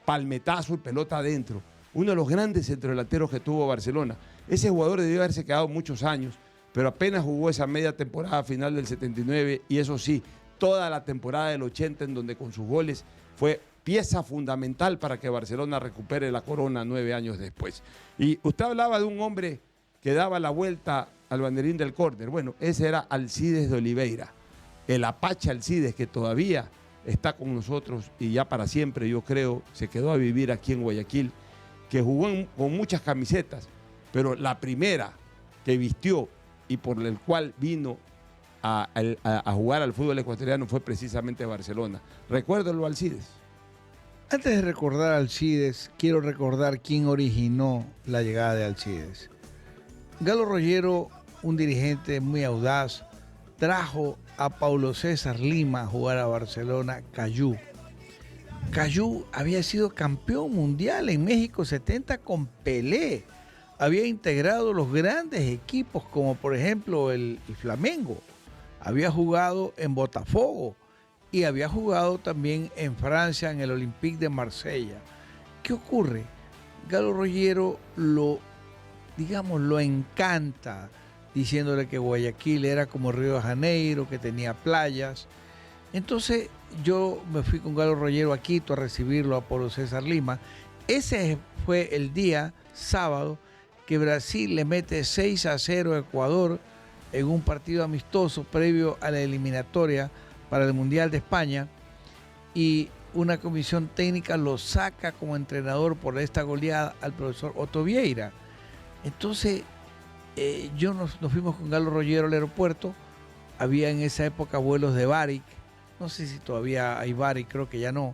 palmetazo y pelota adentro. Uno de los grandes centrodelanteros que tuvo Barcelona. Ese jugador debió haberse quedado muchos años, pero apenas jugó esa media temporada final del 79 y eso sí, toda la temporada del 80 en donde con sus goles fue pieza fundamental para que Barcelona recupere la corona 9 años después. Y usted hablaba de un hombre que daba la vuelta al banderín del córner. Bueno, ese era Alcides de Oliveira, el Apache Alcides, que todavía está con nosotros y ya para siempre, yo creo, se quedó a vivir aquí en Guayaquil, que jugó con muchas camisetas, pero la primera que vistió y por el cual vino a jugar al fútbol ecuatoriano fue precisamente Barcelona. Recuérdalo, Alcides. Antes de recordar a Alcides, quiero recordar quién originó la llegada de Alcides. Galo Rollero, un dirigente muy audaz, trajo a Paulo César Lima a jugar a Barcelona, Cayú. Cayú había sido campeón mundial en México 70 con Pelé. Había integrado los grandes equipos como por ejemplo el Flamengo. Había jugado en Botafogo y había jugado también en Francia en el Olympique de Marsella. ¿Qué ocurre? Galo Rollero lo encanta, diciéndole que Guayaquil era como Río de Janeiro, que tenía playas. Entonces yo me fui con Galo Rollero a Quito a recibirlo a Paulo César Lima. Ese fue el día sábado que Brasil le mete 6-0 a Ecuador en un partido amistoso previo a la eliminatoria para el Mundial de España, y una comisión técnica lo saca como entrenador por esta goleada al profesor Otto Vieira. Entonces nos fuimos con Galo Rollero al aeropuerto. Había en esa época vuelos de Varig, no sé si todavía hay Varig, creo que ya no,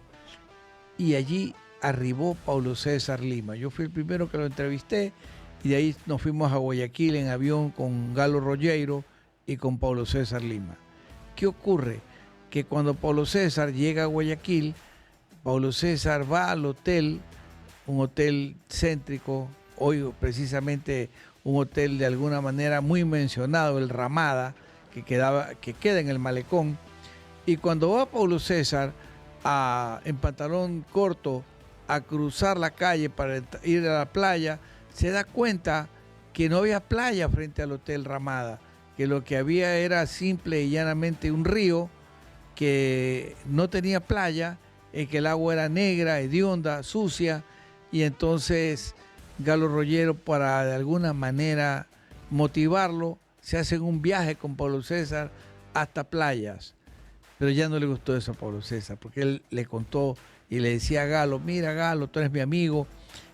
y allí arribó Paulo César Lima. Yo fui el primero que lo entrevisté y de ahí nos fuimos a Guayaquil en avión con Galo Rollero y con Paulo César Lima. ¿Qué ocurre? Que cuando Paulo César llega a Guayaquil, Paulo César va al hotel, un hotel céntrico, hoy precisamente un hotel de alguna manera muy mencionado, el Ramada, que queda en el Malecón, y cuando va Paulo César en pantalón corto a cruzar la calle para ir a la playa, se da cuenta que no había playa frente al Hotel Ramada, que lo que había era simple y llanamente un río que no tenía playa, que el agua era negra, hedionda, sucia, y entonces Galo Rollero, para de alguna manera motivarlo, se hace un viaje con Paulo César hasta playas. Pero ya no le gustó eso a Paulo César, porque él le contó y le decía a Galo: mira Galo, tú eres mi amigo,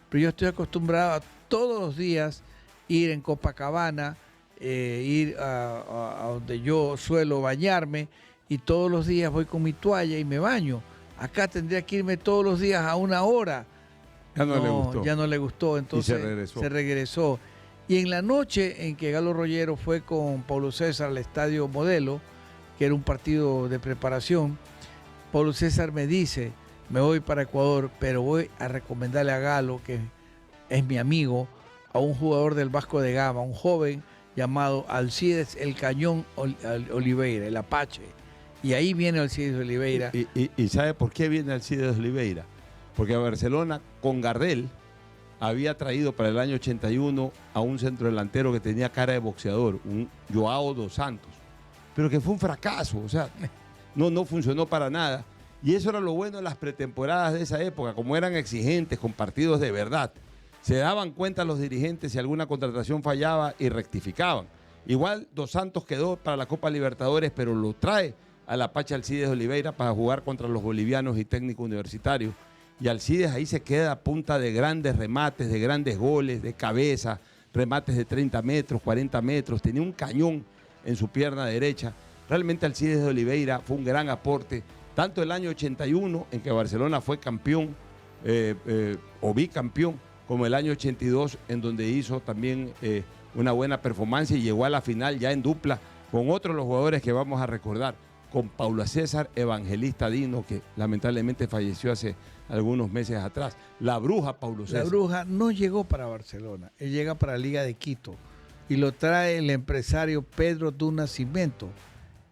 pero yo estoy acostumbrado a todos los días ir en Copacabana, ir a donde yo suelo bañarme, y todos los días voy con mi toalla y me baño. Acá tendría que irme todos los días a una hora. Ya no le gustó. Ya no le gustó, entonces se regresó. Y en la noche en que Galo Rollero fue con Paulo César al Estadio Modelo, que era un partido de preparación, Paulo César me dice: me voy para Ecuador, pero voy a recomendarle a Galo, que es mi amigo, a un jugador del Vasco de Gama, un joven llamado Alcides El Cañón Oliveira, el Apache. Y ahí viene Alcides Oliveira. ¿Y sabe por qué viene Alcides Oliveira? Porque a Barcelona, con Gardel, había traído para el año 81 a un centrodelantero que tenía cara de boxeador, un Joao dos Santos, pero que fue un fracaso, o sea, no funcionó para nada. Y eso era lo bueno de las pretemporadas de esa época, como eran exigentes, con partidos de verdad. Se daban cuenta los dirigentes si alguna contratación fallaba y rectificaban. Igual Dos Santos quedó para la Copa Libertadores, pero lo trae al Apache Alcides Oliveira para jugar contra los bolivianos y técnico universitario. Y Alcides ahí se queda a punta de grandes remates, de grandes goles, de cabeza, remates de 30 metros, 40 metros. Tenía un cañón en su pierna derecha. Realmente Alcides de Oliveira fue un gran aporte, tanto el año 81, en que Barcelona fue campeón o bicampeón, como el año 82, en donde hizo también una buena performance y llegó a la final ya en dupla con otros de los jugadores que vamos a recordar, con Paulo César Evangelista Dino, que lamentablemente falleció hace algunos meses atrás. La Bruja Paulo César. La Bruja no llegó para Barcelona, él llega para la Liga de Quito. y lo trae el empresario Pedro du Nascimento.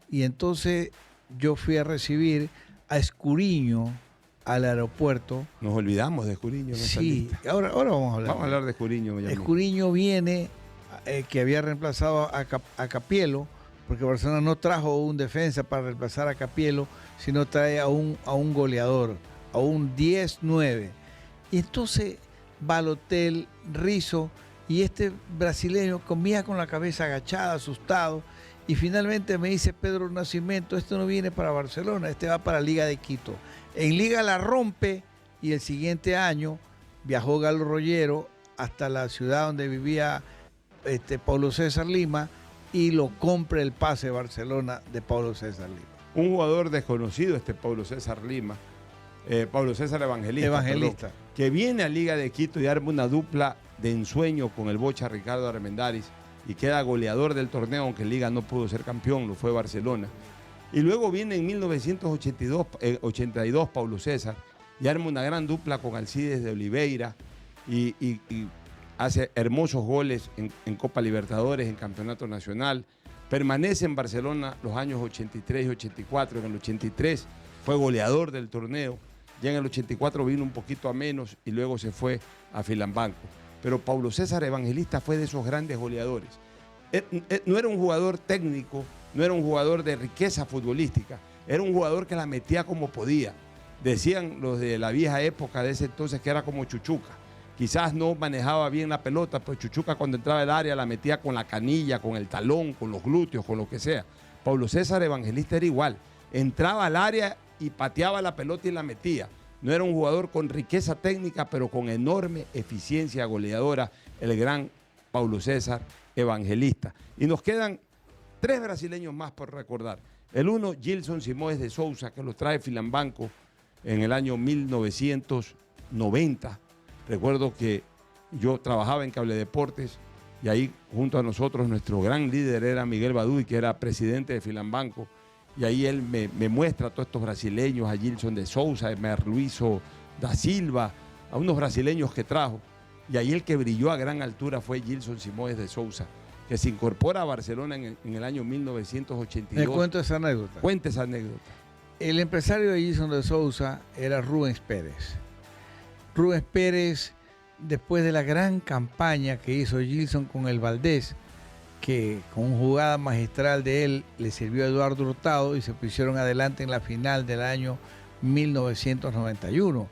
Y entonces yo fui a recibir a Escuriño al aeropuerto. Nos olvidamos de Escuriño. Sí, ahora vamos a hablar. Vamos a hablar de Escuriño. Escuriño viene, que había reemplazado a Capielo, porque Barcelona no trajo un defensa para reemplazar a Capielo, sino trae a un goleador, a un 10-9. Y entonces Balotel, Rizzo, y este brasileño comía con la cabeza agachada, asustado, y finalmente me dice Pedro Nascimento, esto no viene para Barcelona, este va para Liga de Quito. En Liga la rompe, y el siguiente año viajó Galo Rollero hasta la ciudad donde vivía Paulo César Lima, y lo compra el pase de Barcelona de Paulo César Lima. Un jugador desconocido, Paulo César Lima, Paulo César Evangelista, perdón, que viene a Liga de Quito y arma una dupla de ensueño con el Bocha Ricardo Armendáriz y queda goleador del torneo, aunque en Liga no pudo ser campeón, lo fue Barcelona. Y luego viene en 1982 Paulo César y arma una gran dupla con Alcides de Oliveira y hace hermosos goles en Copa Libertadores, en Campeonato Nacional. Permanece en Barcelona los años 83 y 84. En el 83 fue goleador del torneo. Ya en el 84 vino un poquito a menos y luego se fue a Filambanco. Pero Paulo César Evangelista fue de esos grandes goleadores. No era un jugador técnico, no era un jugador de riqueza futbolística, era un jugador que la metía como podía. Decían los de la vieja época de ese entonces que era como Chuchuca. Quizás no manejaba bien la pelota, pero Chuchuca cuando entraba al área la metía con la canilla, con el talón, con los glúteos, con lo que sea. Paulo César Evangelista era igual. Entraba al área y pateaba la pelota y la metía. No era un jugador con riqueza técnica, pero con enorme eficiencia goleadora, el gran Paulo César Evangelista. Y nos quedan 3 brasileños más por recordar. El uno, Gilson Simões de Souza, que lo trae Filambanco en el año 1990. Recuerdo que yo trabajaba en Cable Deportes y ahí junto a nosotros nuestro gran líder era Miguel Baduy, que era presidente de Filambanco. Y ahí él me muestra a todos estos brasileños, a Gilson de Souza, a Merluiso da Silva, a unos brasileños que trajo. Y ahí el que brilló a gran altura fue Gilson Simões de Souza, que se incorpora a Barcelona en el año 1982. Me cuento esa anécdota. Cuente esa anécdota. El empresario de Gilson de Souza era Rubens Pérez. Rubens Pérez, después de la gran campaña que hizo Gilson con el Valdés, que con jugada magistral de él le sirvió a Eduardo Hurtado y se pusieron adelante en la final del año 1991.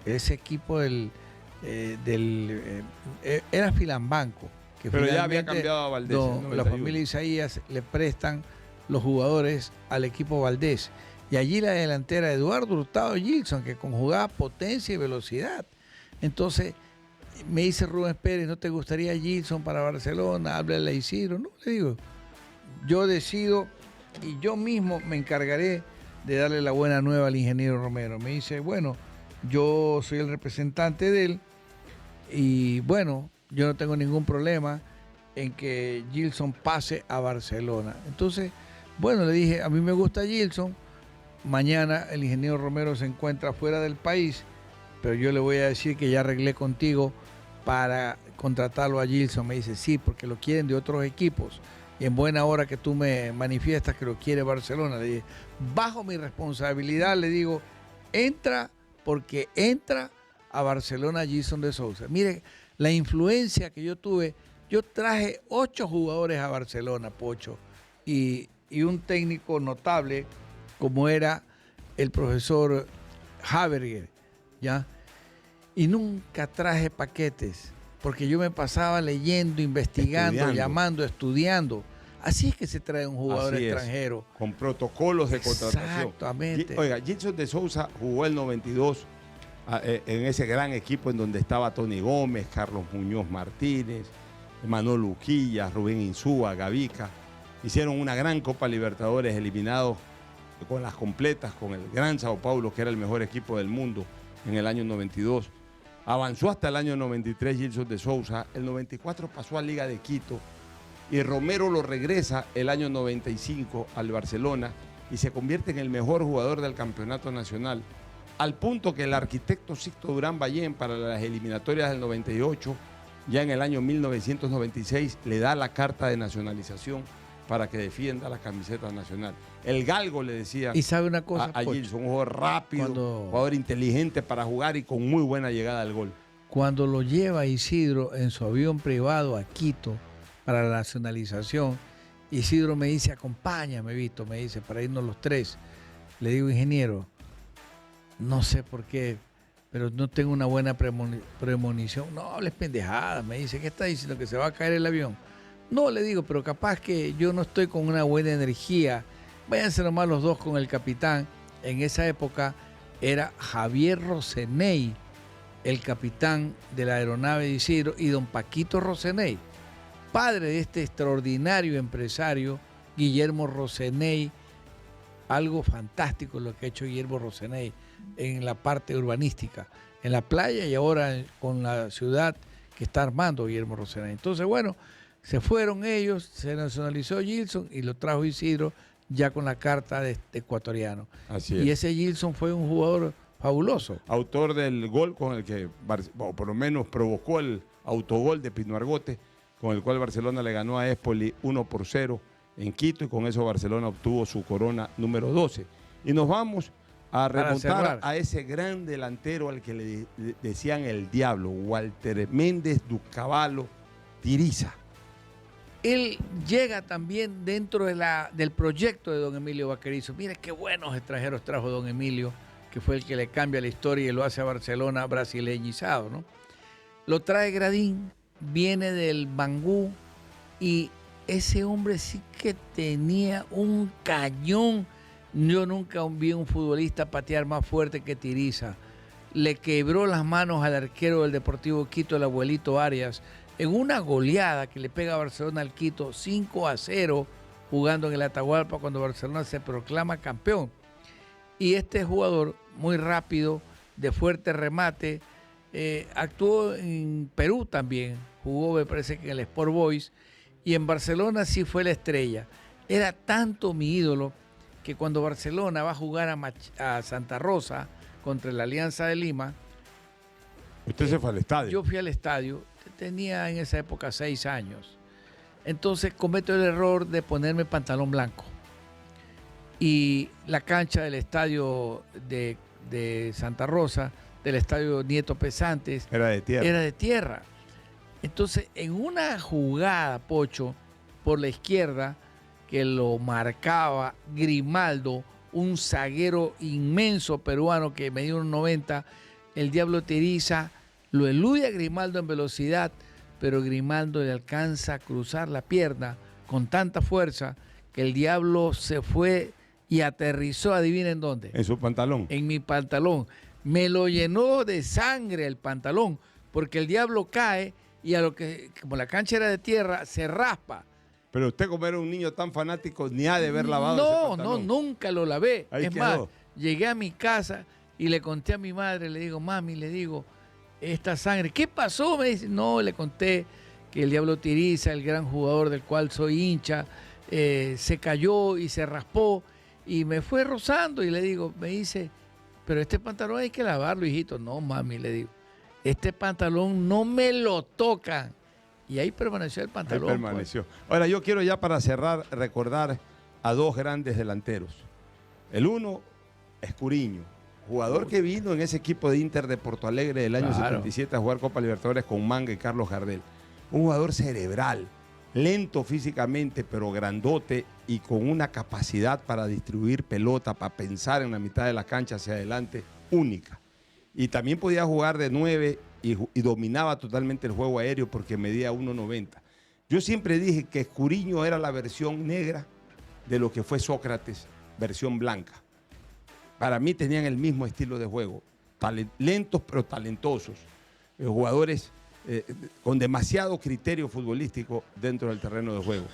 Ese equipo era Filambanco. Que pero ya había cambiado a Valdés. La familia Isaías le prestan los jugadores al equipo Valdés. Y allí la delantera Eduardo Hurtado Gilson, que conjugaba potencia y velocidad. Entonces me dice Rubens Pérez, ¿no te gustaría Gilson para Barcelona? Háblale a Isidro. No, le digo, yo decido y yo mismo me encargaré de darle la buena nueva al ingeniero Romero. Me dice, bueno, yo soy el representante de él y bueno, yo no tengo ningún problema en que Gilson pase a Barcelona. Entonces, bueno, le dije, a mí me gusta Gilson. Mañana el ingeniero Romero se encuentra fuera del país, pero yo le voy a decir que ya arreglé contigo para contratarlo a Gilson. Me dice, sí, porque lo quieren de otros equipos. Y en buena hora que tú me manifiestas que lo quiere Barcelona. Le dije, bajo mi responsabilidad, le digo, entra porque entra a Barcelona Gilson de Souza. Mire, la influencia que yo tuve, yo traje 8 jugadores a Barcelona, Pocho, y un técnico notable como era el profesor Haberger, ¿ya? Y nunca traje paquetes, porque yo me pasaba leyendo, investigando, llamando, estudiando. Así es que se trae un jugador extranjero. Con protocolos de contratación. Exactamente. Oiga, Gilson de Souza jugó el 92 en ese gran equipo en donde estaba Tony Gómez, Carlos Muñoz Martínez, Manuel Luquilla, Rubén Insúa, Gavica. Hicieron una gran Copa Libertadores, eliminados con las completas, con el Gran Sao Paulo, que era el mejor equipo del mundo en el año 92. Avanzó hasta el año 93 Gilson de Souza. El 94 pasó a Liga de Quito y Romero lo regresa el año 95 al Barcelona y se convierte en el mejor jugador del campeonato nacional, al punto que el arquitecto Sixto Durán Ballén para las eliminatorias del 98 ya en el año 1996 le da la carta de nacionalización para que defienda la camiseta nacional. El galgo le decía y sabe una cosa, a Gilson, un jugador rápido, jugador inteligente para jugar y con muy buena llegada al gol. Cuando lo lleva Isidro en su avión privado a Quito para la nacionalización, Isidro me dice, acompáñame, Vito, me dice, para irnos los tres. Le digo, ingeniero, no sé por qué, pero no tengo una buena premonición. No hables pendejadas, me dice, ¿qué está diciendo? ¿Que se va a caer el avión? No, le digo, pero capaz que yo no estoy con una buena energía. Váyanse nomás los dos con el capitán. En esa época era Javier Roseney, el capitán de la aeronave de Isidro, y don Paquito Roseney, padre de este extraordinario empresario, Guillermo Roseney. Algo fantástico lo que ha hecho Guillermo Roseney en la parte urbanística, en la playa y ahora con la ciudad que está armando Guillermo Roseney. Entonces, bueno, se fueron ellos, se nacionalizó Gilson y lo trajo Isidro ya con la carta de ecuatoriano. Así es. Y ese Gilson fue un jugador fabuloso. Autor del gol con el que, o por lo menos provocó el autogol de Pino Argote, con el cual Barcelona le ganó a Espoli 1-0 en Quito, y con eso Barcelona obtuvo su corona número 12. Y nos vamos a remontar a ese gran delantero al que le decían el Diablo, Walter Méndez Ducavalo Tiriza. Él llega también dentro del proyecto de don Emilio Vaquerizo. Mire qué buenos extranjeros trajo don Emilio, que fue el que le cambia la historia y lo hace a Barcelona brasileñizado, ¿no? Lo trae Gradín, viene del Bangú, y ese hombre sí que tenía un cañón. Yo nunca vi un futbolista patear más fuerte que Tiriza. Le quebró las manos al arquero del Deportivo Quito, el abuelito Arias, en una goleada que le pega a Barcelona al Quito 5-0, jugando en el Atahualpa cuando Barcelona se proclama campeón. Y este jugador, muy rápido, de fuerte remate, actuó en Perú también, jugó me parece que en el Sport Boys, y en Barcelona sí fue la estrella. Era tanto mi ídolo que cuando Barcelona va a jugar a Santa Rosa contra la Alianza de Lima... ¿Usted se fue al estadio? Yo fui al estadio, tenía en esa época 6 años. Entonces cometo el error de ponerme pantalón blanco. Y la cancha del estadio de Santa Rosa, del estadio Nieto Pesantes, era de tierra. Entonces, en una jugada, Pocho, por la izquierda, que lo marcaba Grimaldo, un zaguero inmenso peruano que medía 1,90, el Diablo Tiriza lo elude a Grimaldo en velocidad, pero Grimaldo le alcanza a cruzar la pierna con tanta fuerza que el Diablo se fue y aterrizó, adivinen dónde. En su pantalón. En mi pantalón. Me lo llenó de sangre el pantalón, porque el Diablo cae y a lo que, como la cancha era de tierra, se raspa. Pero usted, como era un niño tan fanático, ni ha de haber lavado ese pantalón. No, nunca lo lavé. Ahí es quedó. más, llegué a mi casa y le conté a mi madre, le digo, mami, esta sangre, ¿qué pasó? Me dice, no, le conté que el Diablo Tiriza, el gran jugador del cual soy hincha, se cayó y se raspó y me fue rozando, y le digo, me dice, pero este pantalón hay que lavarlo, hijito. No, mami, le digo, este pantalón no me lo tocan. Y ahí permaneció el pantalón. Ahí permaneció. Pues. Ahora, yo quiero ya para cerrar recordar a dos grandes delanteros. El uno, Escuriño, jugador que vino en ese equipo de Inter de Porto Alegre del año 77 a jugar Copa Libertadores con Manga y Carlos Gardel. Un jugador cerebral, lento físicamente, pero grandote y con una capacidad para distribuir pelota, para pensar en la mitad de la cancha hacia adelante, única. Y también podía jugar de 9 y dominaba totalmente el juego aéreo porque medía 1,90. Yo siempre dije que Escuriño era la versión negra de lo que fue Sócrates, versión blanca. Para mí tenían el mismo estilo de juego, lentos pero talentosos, jugadores con demasiado criterio futbolístico dentro del terreno de juego.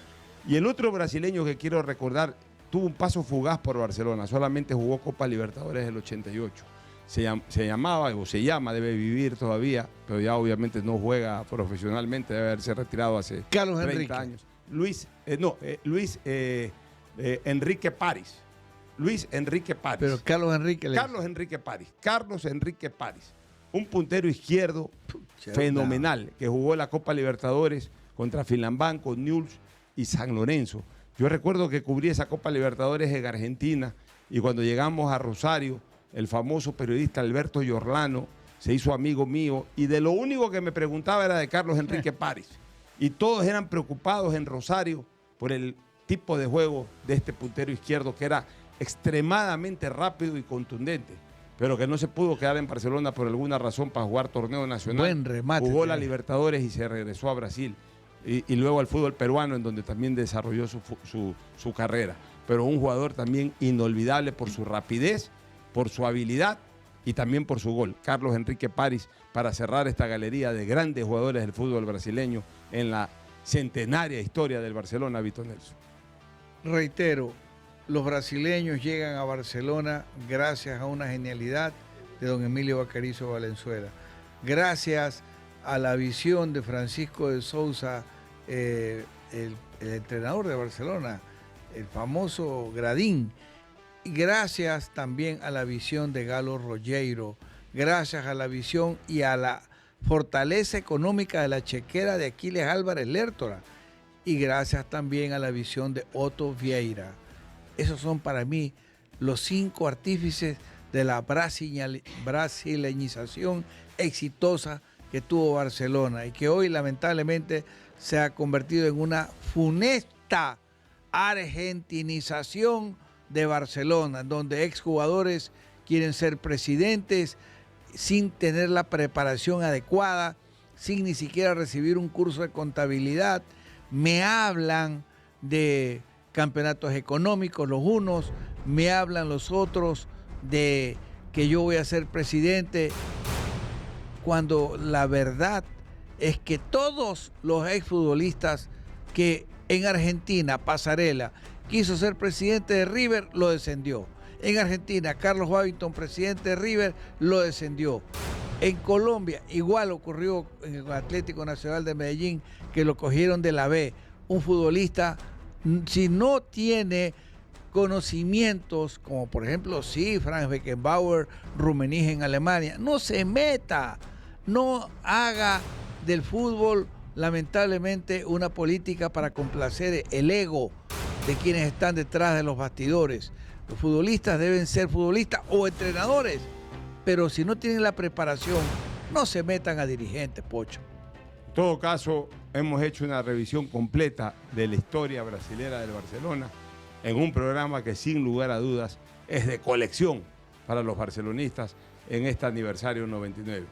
Y el otro brasileño que quiero recordar tuvo un paso fugaz por Barcelona, solamente jugó Copa Libertadores del 88. Se llamaba, o se llama, debe vivir todavía, pero ya obviamente no juega profesionalmente, debe haberse retirado hace Carlos 30 Enrique. años. Luis Enrique París. Luis Enrique París. Pero Carlos Enrique. Carlos Enrique París. un puntero izquierdo fenomenal, que jugó la Copa Libertadores contra Filambanco, Newell's y San Lorenzo. Yo recuerdo que cubrí esa Copa Libertadores en Argentina y cuando llegamos a Rosario, el famoso periodista Alberto Yorlano se hizo amigo mío y de lo único que me preguntaba era de Carlos Enrique París. Y todos eran preocupados en Rosario por el tipo de juego de este puntero izquierdo que era extremadamente rápido y contundente, pero que no se pudo quedar en Barcelona por alguna razón para jugar torneo nacional. Buen remate. Jugó la Libertadores y se regresó a Brasil. Y luego al fútbol peruano, en donde también desarrolló su carrera. Pero un jugador también inolvidable por su rapidez, por su habilidad y también por su gol. Carlos Enrique París, para cerrar esta galería de grandes jugadores del fútbol brasileño en la centenaria historia del Barcelona, Vito Nelson. Reitero, los brasileños llegan a Barcelona gracias a una genialidad de don Emilio Bacarizo Valenzuela. Gracias a la visión de Francisco de Sousa, el entrenador de Barcelona, el famoso Gradín. Y gracias también a la visión de Galo Rogero, gracias a la visión y a la fortaleza económica de la chequera de Aquiles Álvarez Lertora y gracias también a la visión de Otto Vieira. Esos son para mí los 5 artífices de la brasileñización exitosa que tuvo Barcelona y que hoy lamentablemente se ha convertido en una funesta argentinización de Barcelona, donde exjugadores quieren ser presidentes sin tener la preparación adecuada, sin ni siquiera recibir un curso de contabilidad. Me hablan de campeonatos económicos los unos, me hablan los otros de que yo voy a ser presidente, cuando la verdad es que todos los exfutbolistas que en Argentina, Pasarela, quiso ser presidente de River, lo descendió. En Argentina, Carlos Babington, presidente de River, lo descendió. En Colombia, igual ocurrió en el Atlético Nacional de Medellín, que lo cogieron de la B. Un futbolista, si no tiene conocimientos, como por ejemplo, sí, Franz Beckenbauer, Rummenigge en Alemania, no se meta, no haga del fútbol, lamentablemente, una política para complacer el ego de quienes están detrás de los bastidores. Los futbolistas deben ser futbolistas o entrenadores, pero si no tienen la preparación, no se metan a dirigentes, Pocho. En todo caso, hemos hecho una revisión completa de la historia brasilera del Barcelona en un programa que sin lugar a dudas es de colección para los barcelonistas en este aniversario 99.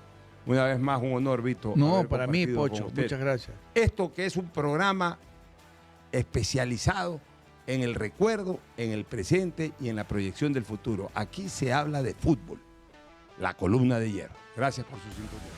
Una vez más, un honor, Vito. No, para mí, Pocho, muchas gracias. Esto que es un programa especializado en el recuerdo, en el presente y en la proyección del futuro. Aquí se habla de fútbol, la columna de hierro. Gracias por su sintonía.